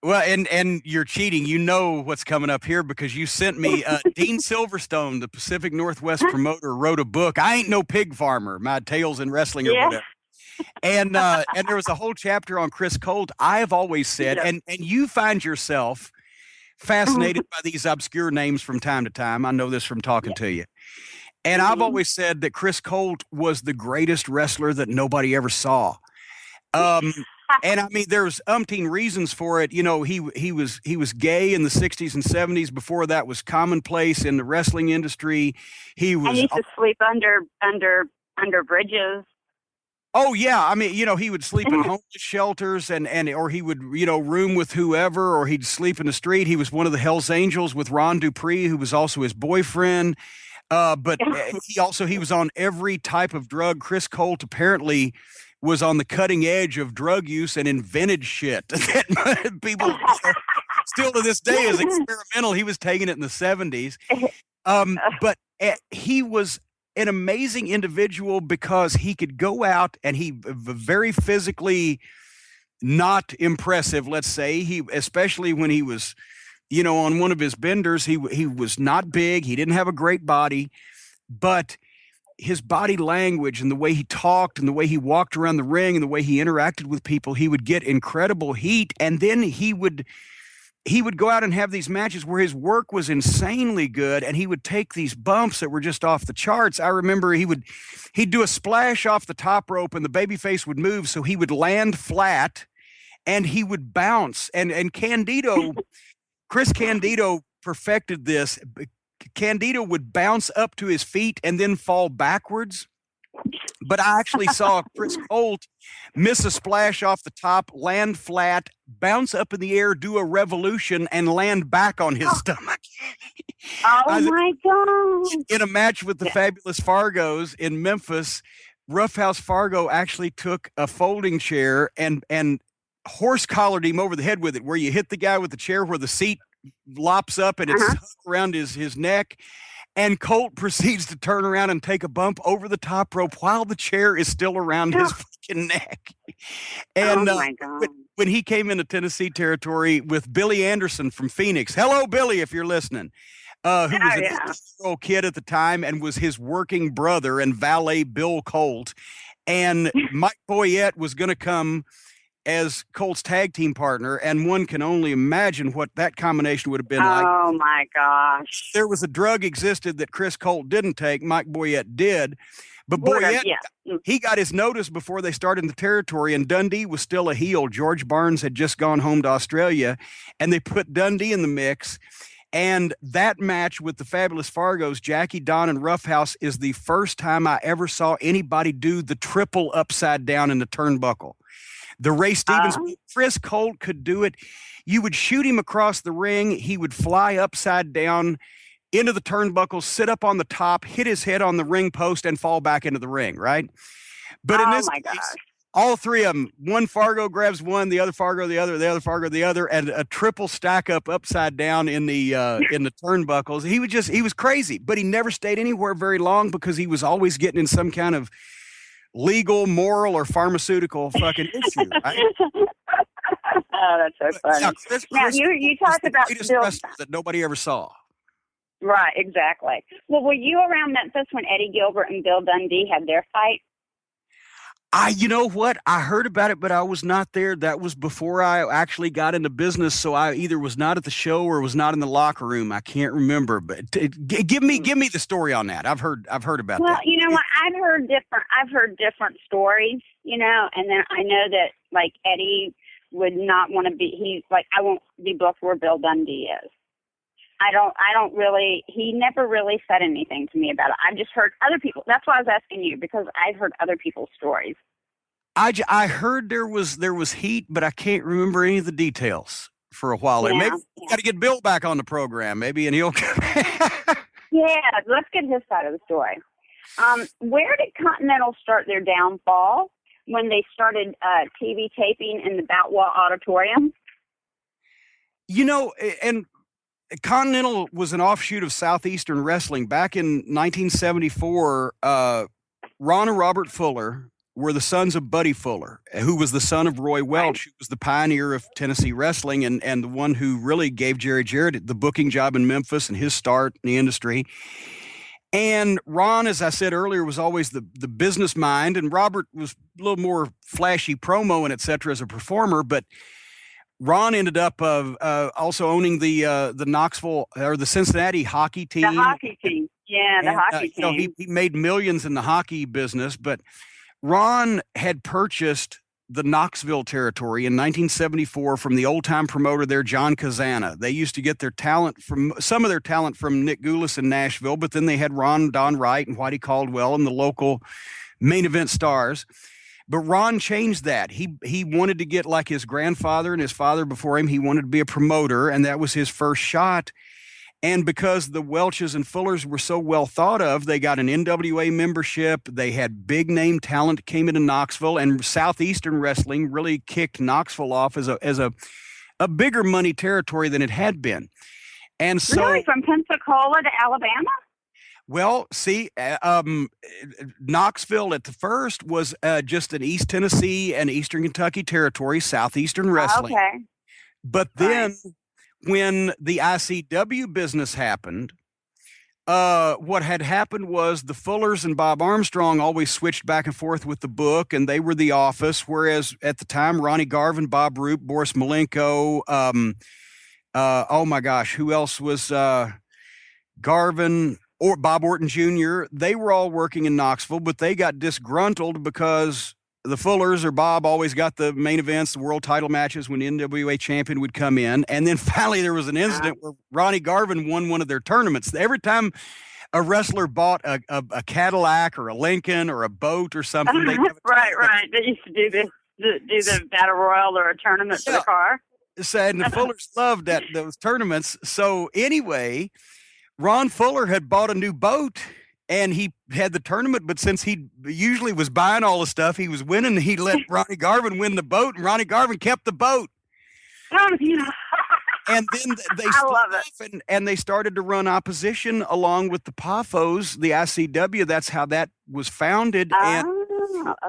Well, and you're cheating. You know what's coming up here because you sent me Dean Silverstone, the Pacific Northwest promoter, wrote a book. I ain't no pig farmer. My tales in wrestling or whatever. And there was a whole chapter on Chris Colt. I've always said, and you find yourself fascinated by these obscure names from time to time. I know this from talking to you. And I've always said that Chris Colt was the greatest wrestler that nobody ever saw. And I mean, there's umpteen reasons for it. He was gay in the 60s and 70s. Before that was commonplace in the wrestling industry. He used to sleep under bridges. Oh yeah, I mean, he would sleep in homeless shelters or he would, room with whoever, or he'd sleep in the street. He was one of the Hells Angels with Ron Dupree, who was also his boyfriend. But he was on every type of drug. Chris Colt apparently was on the cutting edge of drug use and invented shit that people still to this day is experimental. He was taking it in the 70s. But he was an amazing individual because he could go out and he very physically not impressive, let's say. Especially when he was, on one of his benders, he was not big. He didn't have a great body, but his body language and the way he talked and the way he walked around the ring and the way he interacted with people, he would get incredible heat. And then he would go out and have these matches where his work was insanely good, and he would take these bumps that were just off the charts. I remember he'd do a splash off the top rope and the babyface would move, so he would land flat and he would bounce. And Chris Candido perfected this. Candido would bounce up to his feet and then fall backwards. But I actually saw Chris Colt miss a splash off the top, land flat, bounce up in the air, do a revolution, and land back on his stomach. Oh, my God. In a match with the Fabulous Fargos in Memphis, Roughhouse Fargo actually took a folding chair and horse collared him over the head with it, where you hit the guy with the chair where the seat lops up and it's around his neck. And Colt proceeds to turn around and take a bump over the top rope while the chair is still around his fucking neck. And my God. When he came into Tennessee territory with Billy Anderson from Phoenix, hello, Billy, if you're listening, who was an 8-year-old kid at the time and was his working brother and valet Bill Colt. And Mike Boyette was going to come as Colt's tag team partner, and one can only imagine what that combination would have been like. Oh, my gosh. There was a drug existed that Chris Colt didn't take. Mike Boyette did. But Boyette, he got his notice before they started in the territory, and Dundee was still a heel. George Barnes had just gone home to Australia, and they put Dundee in the mix. And that match with the Fabulous Fargos, Jackie, Don, and Roughhouse, is the first time I ever saw anybody do the triple upside down in the turnbuckle. The Ray Stevens, Chris Colt could do it. You would shoot him across the ring. He would fly upside down into the turnbuckle, sit up on the top, hit his head on the ring post, and fall back into the ring, right? But in this case, all three of them, one Fargo grabs one, the other Fargo the other Fargo the other, and a triple stack up upside down in the turnbuckles. He was crazy, but he never stayed anywhere very long because he was always getting in some kind of legal, moral, or pharmaceutical fucking issue, right? Oh, that's so funny. Now, you talked about Bill that nobody ever saw. Right, exactly. Well, were you around Memphis when Eddie Gilbert and Bill Dundee had their fight? You know what? I heard about it, but I was not there. That was before I actually got into business, so I either was not at the show or was not in the locker room. I can't remember, but give me the story on that. I've heard about that. Well, you know what? I've heard different stories, and then I know that like Eddie would not want to be. He's like, I won't be booked where Bill Dundee is. I don't really, he never really said anything to me about it. I've just heard other people. That's why I was asking you, because I've heard other people's stories. I heard there was heat, but I can't remember any of the details for a while there. Maybe we got to get Bill back on the program, maybe, and he'll Yeah, let's get his side of the story. Where did Continental start their downfall? When they started TV taping in the Boutwell Auditorium? And Continental was an offshoot of Southeastern Wrestling. Back in 1974, Ron and Robert Fuller were the sons of Buddy Fuller, who was the son of Roy Welch, who was the pioneer of Tennessee wrestling and the one who really gave Jerry Jarrett the booking job in Memphis and his start in the industry. And Ron, as I said earlier, was always the business mind, and Robert was a little more flashy promo and et cetera as a performer, but Ron ended up also owning the Knoxville or the Cincinnati hockey team. The hockey team. Yeah, the hockey team. He made millions in the hockey business, but Ron had purchased the Knoxville territory in 1974 from the old-time promoter there, John Kazana. They used to get some of their talent from Nick Goulas in Nashville, but then they had Don Wright and Whitey Caldwell and the local main event stars. But Ron changed that. He wanted to get like his grandfather and his father before him. He wanted to be a promoter, and that was his first shot. And because the Welches and Fullers were so well thought of, they got an NWA membership. They had big name talent came into Knoxville, and Southeastern Wrestling really kicked Knoxville off as a bigger money territory than it had been. And so, really, from Pensacola to Alabama? Well, see, Knoxville at the first was just an East Tennessee and Eastern Kentucky territory, Southeastern Wrestling. Okay. But then when the ICW business happened, what had happened was the Fullers and Bob Armstrong always switched back and forth with the book, and they were the office, whereas at the time, Ronnie Garvin, Bob Roop, Boris Malenko, oh my gosh, who else was Garvin or Bob Orton Jr., they were all working in Knoxville, but they got disgruntled because the Fullers or Bob always got the main events, the world title matches when the NWA champion would come in. And then finally there was an incident where Ronnie Garvin won one of their tournaments. Every time a wrestler bought a Cadillac or a Lincoln or a boat or something. Right. They used to do the battle royal or a tournament for the car. And the Fullers loved those tournaments. So anyway, Ron Fuller had bought a new boat and he had the tournament, but since he usually was buying all the stuff, he was winning. He let Ronnie Garvin win the boat, and Ronnie Garvin kept the boat. And then they and they started to run opposition along with the PAFOs, the ICW. That's how that was founded. And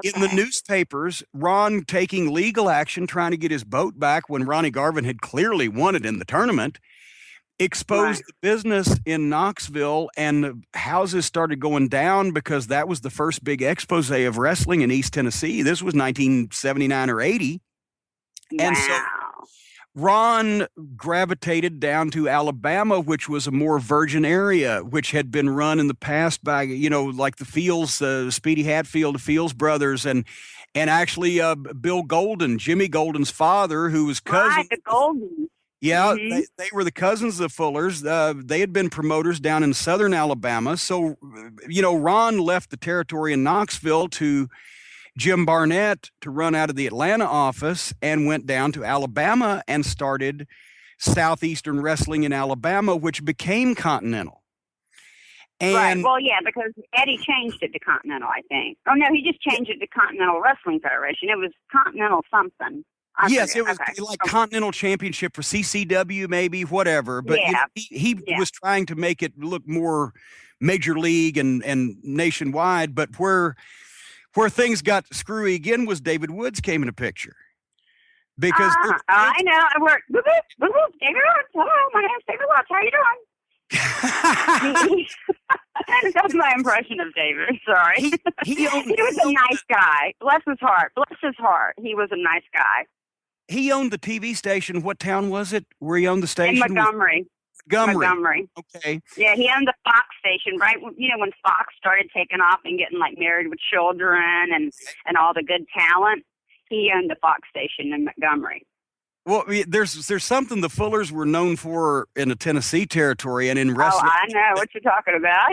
in the newspapers, Ron taking legal action, trying to get his boat back when Ronnie Garvin had clearly won it in the tournament, exposed the business in Knoxville, and the houses started going down because that was the first big expose of wrestling in East Tennessee. This was 1979 or 80. Wow. And so Ron gravitated down to Alabama, which was a more virgin area, which had been run in the past by, like the Fields, Speedy Hatfield, the Fields brothers, and actually Bill Golden, Jimmy Golden's father, who was cousin. Right, the Goldens. Yeah, they were the cousins of the Fullers. They had been promoters down in southern Alabama. So, Ron left the territory in Knoxville to Jim Barnett to run out of the Atlanta office and went down to Alabama and started Southeastern Wrestling in Alabama, which became Continental. And, right. Well, yeah, because Eddie changed it to Continental, I think. Oh, no, he just changed it to Continental Wrestling Federation. It was Continental something. Yes, it was like Continental Championship for CCW, maybe, whatever. But he was trying to make it look more major league and nationwide. But where things got screwy again was David Woods came in a picture. Because I know. I work. David Woods. Hello, my name's David Woods. How you doing? That's my impression of David. Sorry. He was a nice guy. Bless his heart. Bless his heart. He was a nice guy. He owned the TV station. What town was it where he owned the station? In Montgomery. Montgomery. Okay. Yeah, he owned the Fox station, right? When Fox started taking off and getting like Married with Children and all the good talent, he owned the Fox station in Montgomery. Well, there's something the Fullers were known for in the Tennessee territory and in wrestling. Oh, I know what you're talking about.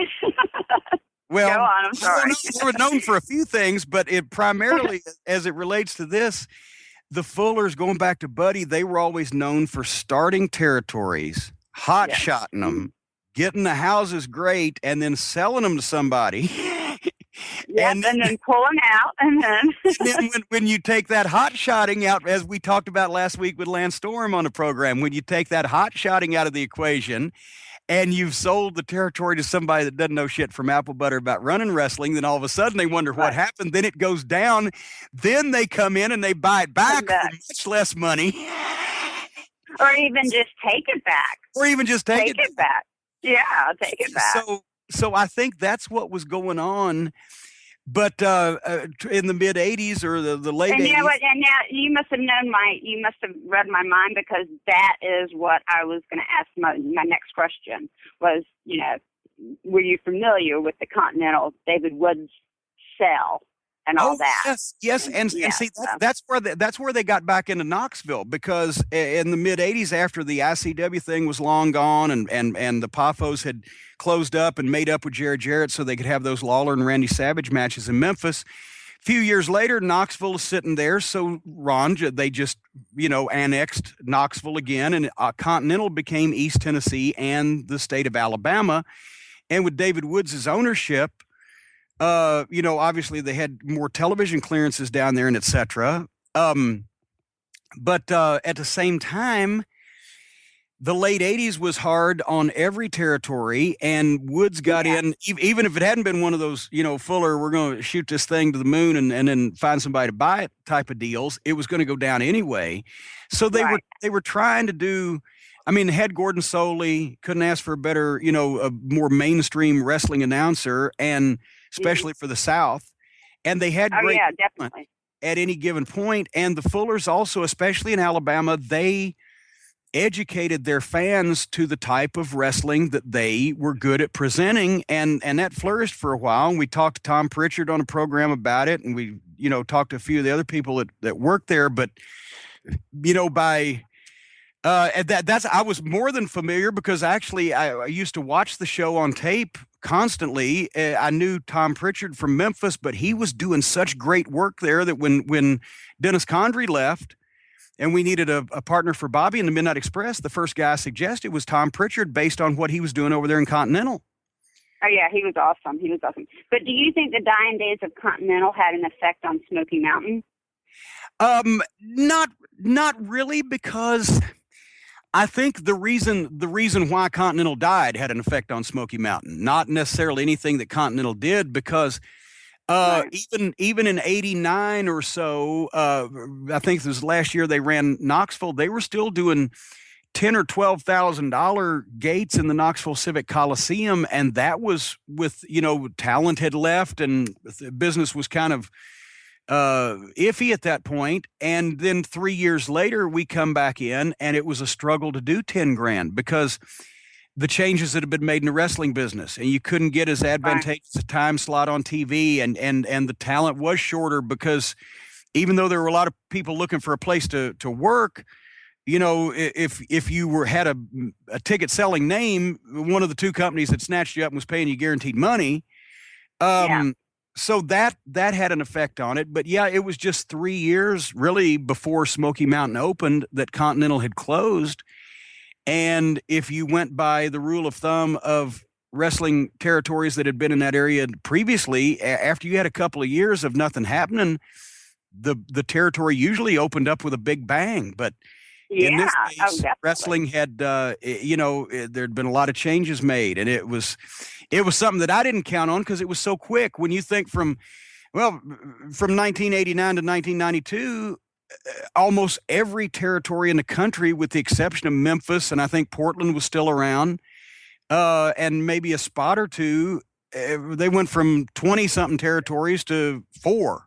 Well, go on, I'm sorry. They were known for a few things, but it primarily, as it relates to this, the Fullers, going back to Buddy, they were always known for starting territories, hot-shotting them, getting the houses great, and then selling them to somebody. And then pulling out, and then when you take that hot-shotting out, as we talked about last week with Lance Storm on the program, when you take that hot-shotting out of the equation, and you've sold the territory to somebody that doesn't know shit from apple butter about running wrestling, then all of a sudden they wonder what happened. Then it goes down. Then they come in and they buy it back for much less money. Or even just take it back. Take it back. Yeah, take it back. So I think that's what was going on. But in the mid '80s or the late '80s, you know what? And now you must have read my mind, because that is what I was going to ask. My next question was, were you familiar with the Continental David Woods sell and all that? Yes, and see that's where they got back into Knoxville, because in the mid '80s, after the ICW thing was long gone and the Poffos had closed up and made up with Jared Jarrett so they could have those Lawler and Randy Savage matches in Memphis. A few years later, Knoxville is sitting there. So they just, annexed Knoxville again, and Continental became East Tennessee and the state of Alabama. And with David Woods' ownership, obviously they had more television clearances down there and et cetera. But at the same time, the late '80s was hard on every territory, and Woods got in, even if it hadn't been one of those, Fuller, we're going to shoot this thing to the moon and then find somebody to buy it type of deals. It was going to go down anyway. So they were trying to do, had Gordon Soley, couldn't ask for a better, a more mainstream wrestling announcer, and especially for the South. And they had great definitely at any given point. And the Fullers also, especially in Alabama, they educated their fans to the type of wrestling that they were good at presenting, and that flourished for a while. And we talked to Tom Pritchard on a program about it, and we talked to a few of the other people that worked there. But by I was more than familiar, because actually I used to watch the show on tape constantly. I knew Tom Pritchard from Memphis, but he was doing such great work there that when Dennis Condrey left, and we needed a partner for Bobby in the Midnight Express, the first guy I suggested was Tom Pritchard, based on what he was doing over there in Continental. Oh, yeah, he was awesome. But do you think the dying days of Continental had an effect on Smoky Mountain? Not really, because I think the reason why Continental died had an effect on Smoky Mountain, not necessarily anything that Continental did, because even in '89 or so, I think this was last year they ran Knoxville. They were still doing $10,000 or $12,000 gates in the Knoxville Civic Coliseum, and that was with talent had left and the business was kind of iffy at that point. And then 3 years later, we come back in, and it was a struggle to do 10 grand because the changes that have been made in the wrestling business, and you couldn't get as advantageous a time slot on TV, and the talent was shorter, because even though there were a lot of people looking for a place to work, if you had a ticket selling name, one of the two companies that snatched you up and was paying you guaranteed money. So that had an effect on it. But yeah, it was just 3 years really before Smoky Mountain opened that Continental had closed. And if you went by the rule of thumb of wrestling territories that had been in that area previously, after you had a couple of years of nothing happening, the territory usually opened up with a big bang. But in this case, wrestling had, there'd been a lot of changes made, and it was something that I didn't count on because it was so quick. When you think from 1989 to 1992, almost every territory in the country, with the exception of Memphis, and I think Portland was still around, and maybe a spot or two, they went from 20-something territories to 4.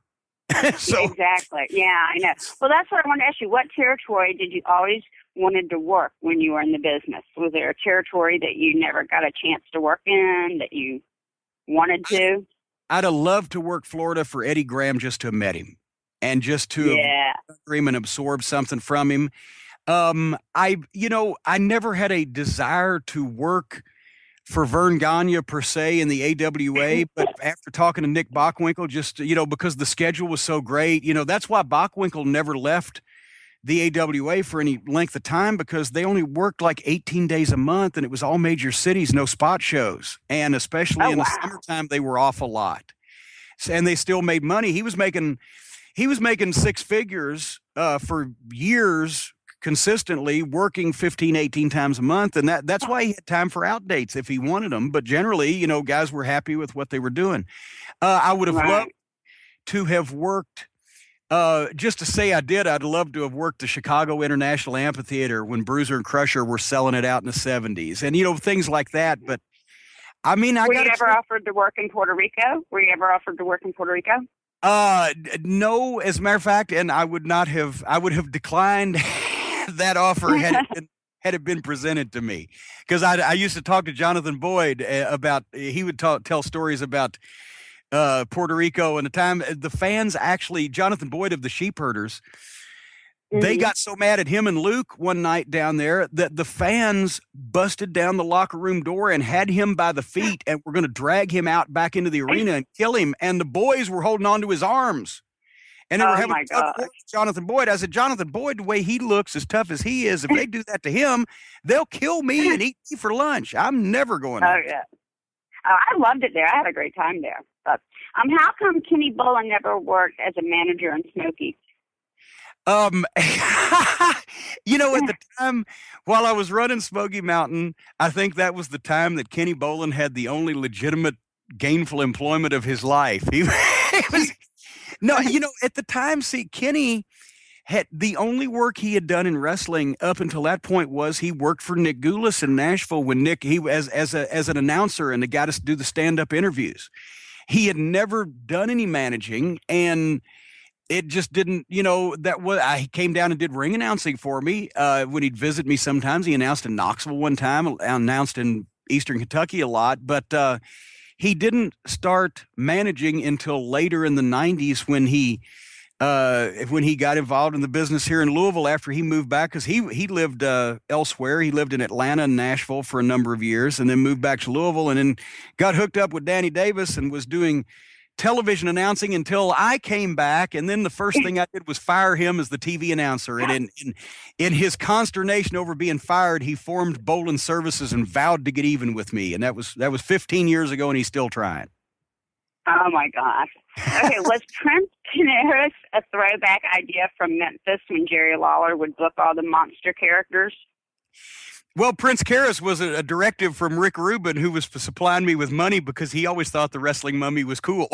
So, exactly. Yeah, I know. Well, that's what I wanted to ask you. What territory did you always wanted to work when you were in the business? Was there a territory that you never got a chance to work in that you wanted to? I'd have loved to work Florida for Eddie Graham just to have met him and just to have and absorb something from him. I never had a desire to work for Vern Gagne per se in the AWA, but after talking to Nick Bockwinkel, just, because the schedule was so great, that's why Bockwinkel never left the AWA for any length of time, because they only worked like 18 days a month, and it was all major cities, no spot shows. And especially in the summertime, they were off a lot. And they still made money. He was making 6 figures for years, consistently working 15, 18 times a month. And that's why he had time for outdates if he wanted them. But generally, guys were happy with what they were doing. I would have loved to have worked, just to say I did, I'd love to have worked the Chicago International Amphitheater when Bruiser and Crusher were selling it out in the 70s and, things like that. But I mean, were you ever offered to work in Puerto Rico? No, as a matter of fact, and I would have declined that offer had it been presented to me, because I used to talk to Jonathan Boyd about, he would tell stories about Puerto Rico and the time the fans actually, Jonathan Boyd of the Sheepherders, they got so mad at him and Luke one night down there that the fans busted down the locker room door and had him by the feet and were going to drag him out back into the arena and kill him. And the boys were holding on to his arms. And they were having Jonathan Boyd. I said, Jonathan Boyd, the way he looks, as tough as he is, if they do that to him, they'll kill me and eat me for lunch. I'm never going out. Oh, yeah. Oh, I loved it there. I had a great time there. But how come Kenny Bolin never worked as a manager in Smoky? At the time while I was running Smoky Mountain, I think that was the time that Kenny Bolin had the only legitimate gainful employment of his life. He was, at the time, see, Kenny had the only work he had done in wrestling up until that point was he worked for Nick Goulas in Nashville when he was as an announcer and the guy to do the stand-up interviews. He had never done any managing, and it just didn't, he came down and did ring announcing for me. When he'd visit me sometimes, he announced in Knoxville one time, announced in Eastern Kentucky a lot, but he didn't start managing until later in the 90s when he got involved in the business here in Louisville after he moved back, because he lived elsewhere. He lived in Atlanta and Nashville for a number of years and then moved back to Louisville and then got hooked up with Danny Davis and was doing television announcing until I came back. And then the first thing I did was fire him as the TV announcer. And in his consternation over being fired, he formed Bolin Services and vowed to get even with me. And that was 15 years ago, and he's still trying. Oh my gosh. Okay, was Prince Canaris a throwback idea from Memphis when Jerry Lawler would book all the monster characters? Well, Prince Karras was a directive from Rick Rubin, who was supplying me with money because he always thought the wrestling mummy was cool.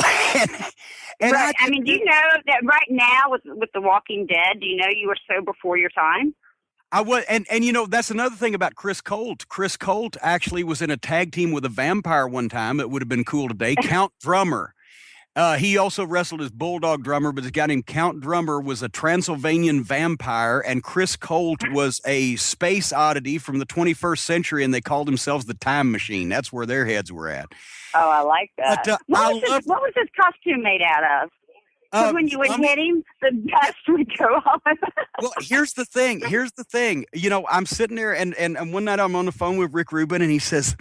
and right. I mean, do you know that right now with The Walking Dead, do you know you were so before your time? I was, and that's another thing about Chris Colt. Chris Colt actually was in a tag team with a vampire one time. It would have been cool today. Count Drummer. He also wrestled as Bulldog Drummer, but this guy named Count Drummer was a Transylvanian vampire, and Chris Colt was a space oddity from the 21st century, and they called themselves the Time Machine. That's where their heads were at. Oh, I like that. But, what was his costume made out of? Because when you would hit him, the dust would go on. Well, here's the thing. I'm sitting there, and one night I'm on the phone with Rick Rubin, and he says,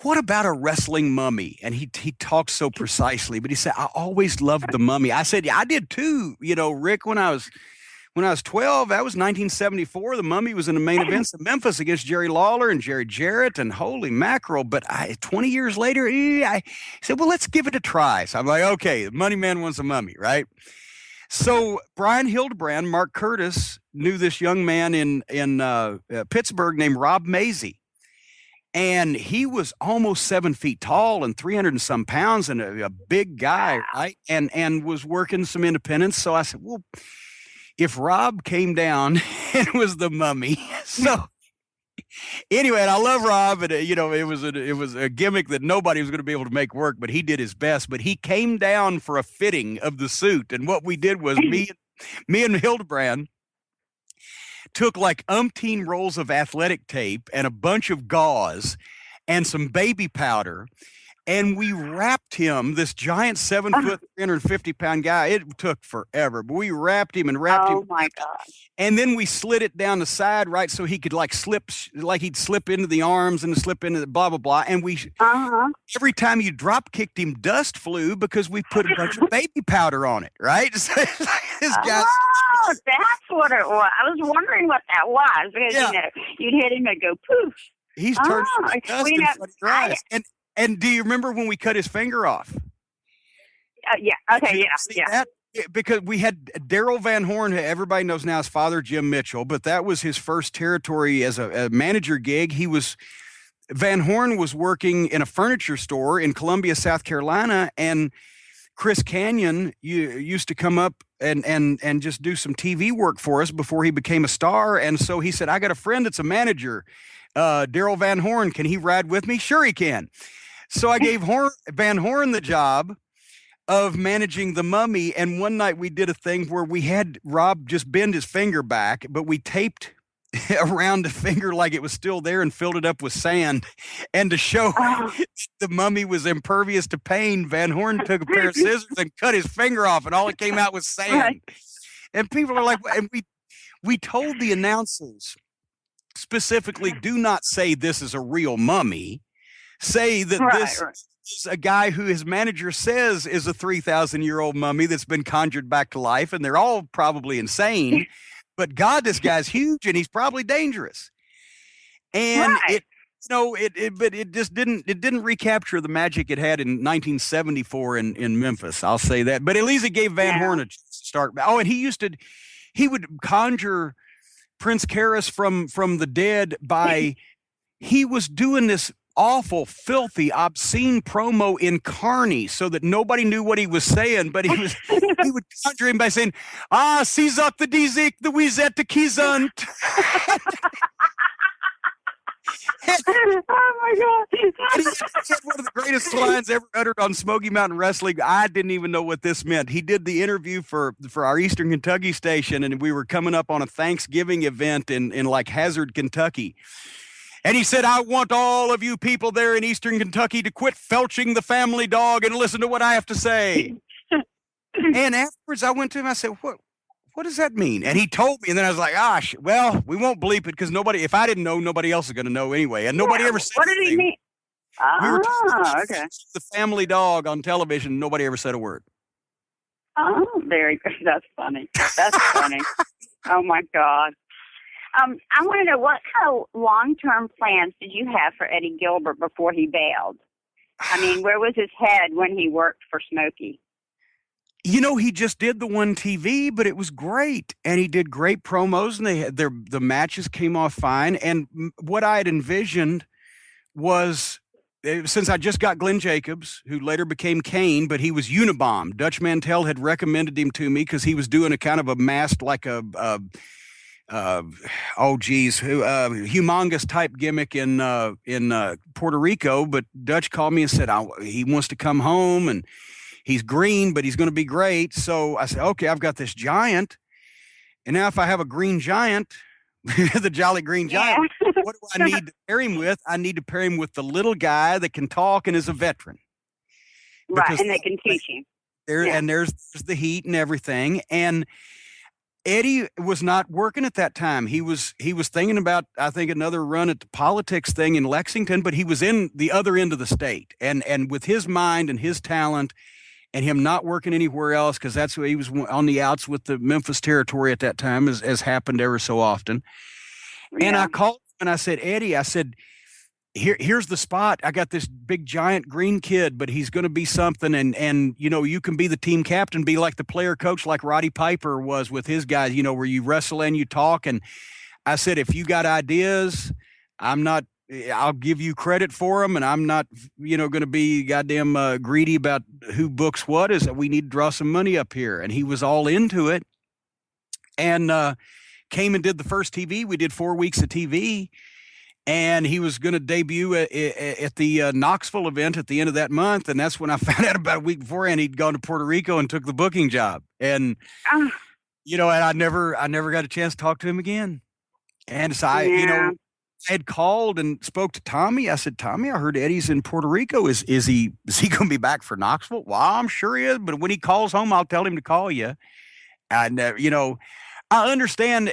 "What about a wrestling mummy?" And he talks so precisely, but he said, "I always loved the mummy." I said, "Yeah, I did too." Rick, when I was 12, that was 1974. The Mummy was in the main events in Memphis against Jerry Lawler and Jerry Jarrett, and holy mackerel. But 20 years later, I said, well, let's give it a try. So I'm like, okay, the Money Man wants a mummy, right? So Brian Hildebrand, Mark Curtis, knew this young man in Pittsburgh named Rob Mazie. And he was almost 7 feet tall and 300 and some pounds and a big guy, right? And was working some independents. So I said, well, if Rob came down and was the mummy. So anyway, and I love Rob, and it was a gimmick that nobody was going to be able to make work, but he did his best. But he came down for a fitting of the suit, and what we did was me and Hildebrand took like umpteen rolls of athletic tape and a bunch of gauze and some baby powder. And we wrapped him, this giant 7 foot, 350-pound guy. It took forever, but we wrapped him. Oh my God. And then we slid it down the side, right, so he could he'd slip into the arms and slip into the blah, blah, blah. And every time you drop kicked him, dust flew because we put a bunch of baby powder on it, right? So this guy. Oh, that's what it was. I was wondering what that was because, you'd hit him and go poof. He's turned dust in front of your eyes. And do you remember when we cut his finger off? Yeah. Okay. Yeah. That? Because we had Daryl Van Horn, who everybody knows now as Father Jim Mitchell, but that was his first territory as a manager gig. Van Horn was working in a furniture store in Columbia, South Carolina, and Chris Canyon used to come up and just do some TV work for us before he became a star. And so he said, I got a friend that's a manager, Daryl Van Horn. Can he ride with me? Sure he can. So I gave Van Horn the job of managing the mummy. And one night we did a thing where we had Rob just bend his finger back, but we taped around the finger like it was still there and filled it up with sand. And to show the mummy was impervious to pain, Van Horn took a pair of scissors and cut his finger off, and all it came out was sand. Right. And people are like, and we told the announcers specifically, do not say this is a real mummy. Say that this is a guy who his manager says is a 3,000-year-old mummy that's been conjured back to life, and they're all probably insane. But God, this guy's huge, and he's probably dangerous. And it just didn't recapture the magic it had in 1974 in Memphis. I'll say that. But at least it gave Van Horn a chance to start. Oh, and he would conjure Prince Karras from the dead by he was doing this awful, filthy, obscene promo in Carney so that nobody knew what he was saying, but he would conjure him by saying, sie sagt the Dizik, the Wizette, the Kizant. Oh my God. And he had one of the greatest lines ever uttered on Smoky Mountain Wrestling. I didn't even know what this meant. He did the interview for our Eastern Kentucky station, and we were coming up on a Thanksgiving event in like Hazard, Kentucky. And he said, I want all of you people there in Eastern Kentucky to quit felching the family dog and listen to what I have to say. And afterwards I went to him, I said, what does that mean? And he told me, and then I was like, well, we won't bleep it because if I didn't know, nobody else is going to know anyway. And nobody ever said anything. What did he mean? We were okay. The family dog on television. Nobody ever said a word. Oh, very good. That's funny. That's funny. Oh my God. I want to know, what kind of long-term plans did you have for Eddie Gilbert before he bailed? I mean, where was his head when he worked for Smoky? He just did the one TV, but it was great. And he did great promos, and the matches came off fine. And what I had envisioned was, since I just got Glenn Jacobs, who later became Kane, but he was Unabomb. Dutch Mantell had recommended him to me because he was doing a kind of a masked, like humongous type gimmick in Puerto Rico. But Dutch called me and said he wants to come home, and he's green, but he's going to be great. So I said, okay, I've got this giant, and now if I have a green giant, the Jolly Green Giant, what do I need to pair him with? I need to pair him with the little guy that can talk and is a veteran. Right, and they can teach him. there's the heat and everything. And Eddie was not working at that time. He was thinking about, I think, another run at the politics thing in Lexington, but he was in the other end of the state. And with his mind and his talent and him not working anywhere else, because that's where he was on the outs with the Memphis territory at that time, as happened ever so often. Yeah. And I called him and I said, Eddie, I said, here's the spot. I got this big giant green kid, but he's going to be something. And, you know, you can be the team captain, be like the player coach, like Roddy Piper was with his guys, you know, where you wrestle and you talk. And I said, if you got ideas, I'll give you credit for them. And I'm not, you know, going to be goddamn greedy about who books what. Is that we need to draw some money up here. And he was all into it and came and did the first TV. We did 4 weeks of TV. And he was going to debut at the Knoxville event at the end of that month. And that's when I found out about a week beforehand he'd gone to Puerto Rico and took the booking job. And, you know, and I never got a chance to talk to him again. And so you know, I had called and spoke to Tommy. I said, Tommy, I heard Eddie's in Puerto Rico. Is he going to be back for Knoxville? Well, I'm sure he is. But when he calls home, I'll tell him to call you. And, you know, I understand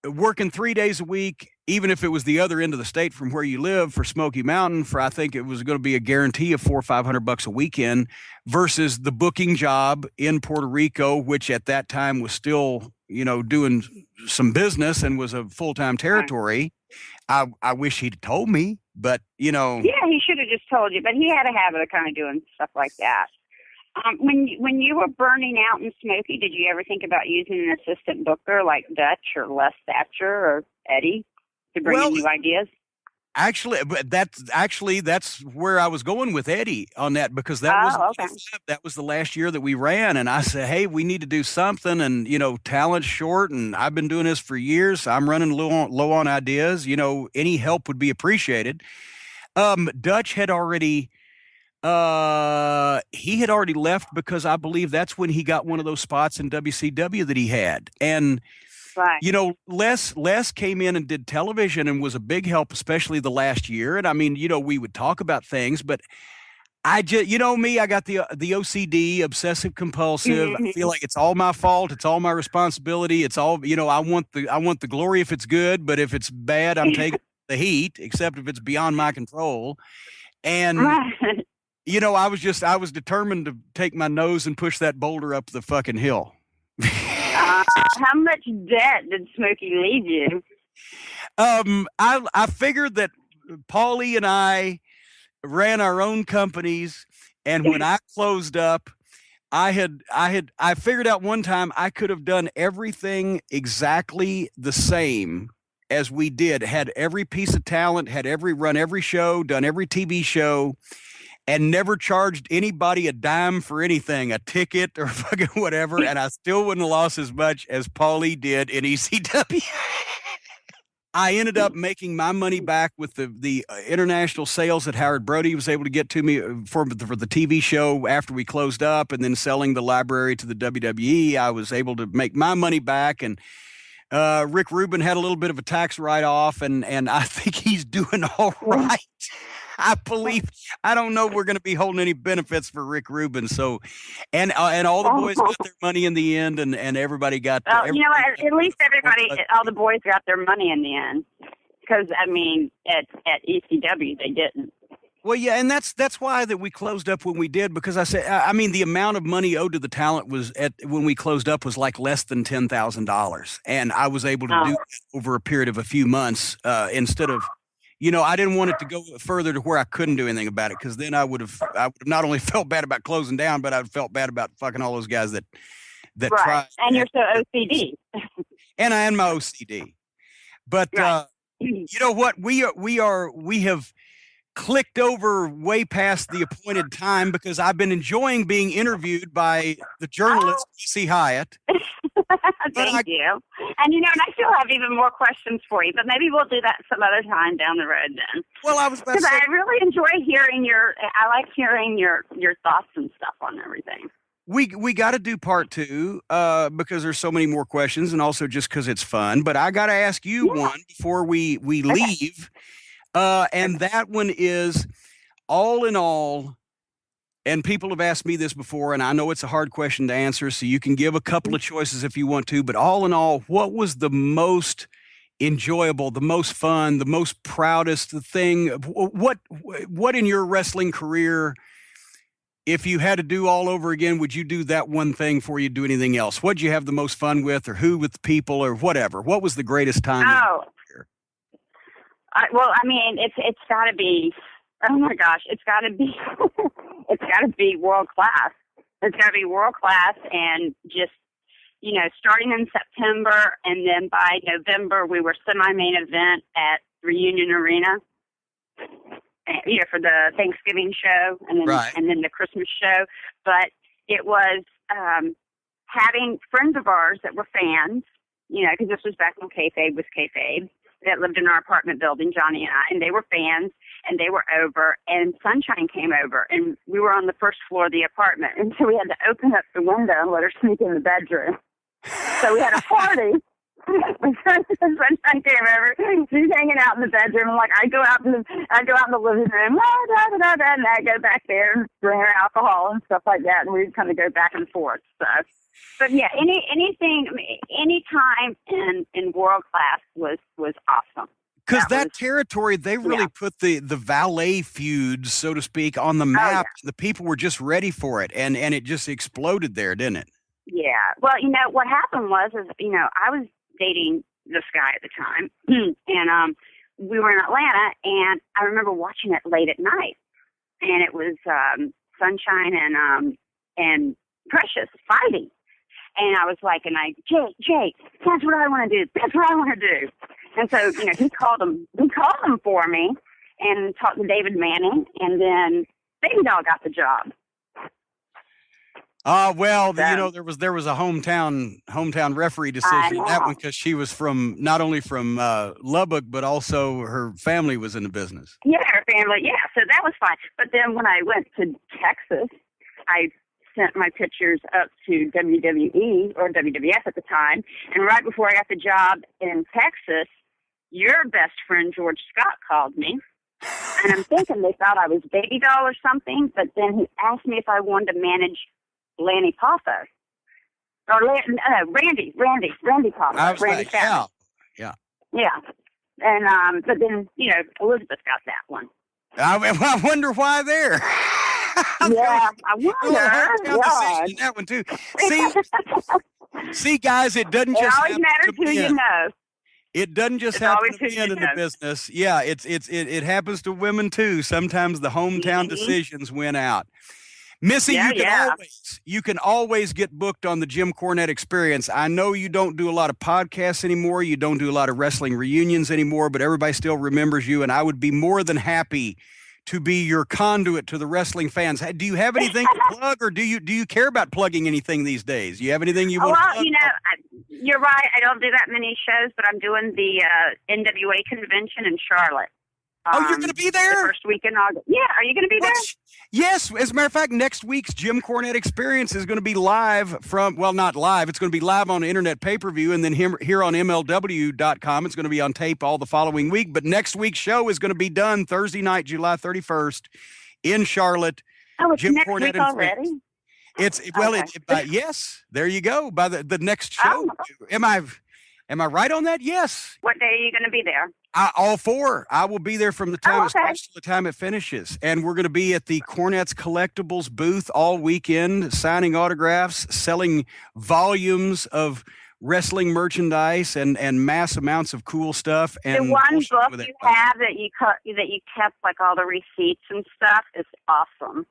working 3 days a week, even if it was the other end of the state from where you live for Smoky Mountain, for I think it was going to be a guarantee of $400 or $500 a weekend versus the booking job in Puerto Rico, which at that time was still, you know, doing some business and was a full-time territory. I wish he'd told me, but you know. Yeah, he should have just told you, but he had a habit of kind of doing stuff like that. When you were burning out in Smoky, did you ever think about using an assistant booker like Dutch or Les Thatcher or Eddie to bring in new ideas? Actually, but that's where I was going with Eddie on that, because that was the last year that we ran, and I said, hey, we need to do something, and you know, talent's short, and I've been doing this for years. So I'm running low on ideas. You know, any help would be appreciated. Dutch had already. He had already left because I believe that's when he got one of those spots in WCW that he had. And, you know, Les came in and did television and was a big help, especially the last year. And I mean, you know, we would talk about things, but I just, you know, me, I got the OCD, obsessive compulsive. I feel like it's all my fault. It's all my responsibility. It's all, you know, I want the glory if it's good, but if it's bad, I'm taking the heat, except if it's beyond my control. And, you know, I was determined to take my nose and push that boulder up the fucking hill. How much debt did Smokey leave you? I figured that Paulie and I ran our own companies, and when I closed up, I figured out one time I could have done everything exactly the same as we did, had every piece of talent, run every show, done every TV show, and never charged anybody a dime for anything, a ticket or fucking whatever, and I still wouldn't have lost as much as Paulie did in ECW. I ended up making my money back with the international sales that Howard Brody was able to get to me for the TV show after we closed up, and then selling the library to the WWE. I was able to make my money back, and Rick Rubin had a little bit of a tax write-off, and I think he's doing all right. I don't know we're going to be holding any benefits for Rick Rubin. So, and all the boys got their money in the end, and everybody got. You know what? At least all the boys got their money in the end. Because I mean, at ECW they didn't. Well, yeah, and that's why that we closed up when we did, because I mean, the amount of money owed to the talent when we closed up was like less than $10,000, and I was able to do that over a period of a few months instead of. You know, I didn't want it to go further to where I couldn't do anything about it, because then I would have not only felt bad about closing down, but I'd felt bad about fucking all those guys that tried. And you're so OCD. And I am my OCD. But you know what? We have clicked over way past the appointed time, because I've been enjoying being interviewed by the journalist Missy Hyatt. Thank you. And you know, and I still have even more questions for you, but maybe we'll do that some other time down the road then. Well, I was about to say, I really enjoy hearing your thoughts and stuff on everything. We got to do part 2 because there's so many more questions, and also just because it's fun. But I got to ask you one before we leave, and that one is, all in all, and people have asked me this before, and I know it's a hard question to answer, so you can give a couple of choices if you want to, but all in all, what was the most enjoyable, the most fun, the most proudest thing? What in your wrestling career, if you had to do all over again, would you do that one thing before you do anything else? What'd you have the most fun with, or who with the people, or whatever? What was the greatest time? Well, I mean, it's got to be. Oh my gosh, it's got to be. It's got to be world class. It's got to be world class, and just starting in September, and then by November we were semi-main event at Reunion Arena. For the Thanksgiving show, and then the Christmas show. But it was having friends of ours that were fans, because this was back when kayfabe was kayfabe, that lived in our apartment building, Johnny and I, and they were fans, and they were over, and Sunshine came over, and we were on the first floor of the apartment, and so we had to open up the window and let her sneak in the bedroom. So we had a party. Sunshine came over. She's hanging out in the bedroom. I'm like, I go out in the living room, and I go back there and bring her alcohol and stuff like that, and we kind of go back and forth. So, but yeah, any time in world class was awesome. Because that territory, they really put the valet feuds, so to speak, on the map. Oh, yeah. The people were just ready for it, and it just exploded there, didn't it? Yeah. Well, what happened was I was dating this guy at the time, and we were in Atlanta, and I remember watching it late at night, and it was Sunshine and Precious fighting, and I was like, Jake, that's what I want to do. That's what I want to do. And so he called him for me, and talked to David Manning, and then Baby Doll got the job. Well, there was a hometown referee decision in that one, because she was not only from Lubbock, but also her family was in the business. Yeah, her family. Yeah, so that was fine. But then when I went to Texas, I sent my pictures up to WWE or WWF at the time, and right before I got the job in Texas, your best friend George Scott called me. And I'm thinking they thought I was Baby Doll or something, but then he asked me if I wanted to manage Lanny Poffo. Or Randy Poffo. I was like, yeah. And, but then, Elizabeth got that one. I wonder why there. I wonder. That one too. See, guys, it doesn't just always matters who you know. It doesn't just happen to men in the business. Yeah, it happens to women too. Sometimes the hometown decisions win out. Missy, you can always get booked on the Jim Cornette Experience. I know you don't do a lot of podcasts anymore. You don't do a lot of wrestling reunions anymore, but everybody still remembers you, and I would be more than happy to be your conduit to the wrestling fans. Do you have anything to plug, or do you care about plugging anything these days? Do you have anything you want to plug? You're right. I don't do that many shows, but I'm doing the NWA convention in Charlotte. You're going to be there? The first week in August. Yeah, are you going to be there? Yes. As a matter of fact, next week's Jim Cornette Experience is going to be live not live. It's going to be live on the internet pay-per-view, and then here on MLW.com. It's going to be on tape all the following week. But next week's show is going to be done Thursday night, July 31st in Charlotte. Oh, it's Jim next Cornette week already? Yes, there you go. By the next show. Oh. Am I right on that? Yes. What day are you going to be there? All four. I will be there from the time it starts to the time it finishes. And we're going to be at the Cornette's Collectibles booth all weekend, signing autographs, selling volumes of wrestling merchandise and mass amounts of cool stuff. And the one book you have that you kept like all the receipts and stuff is awesome.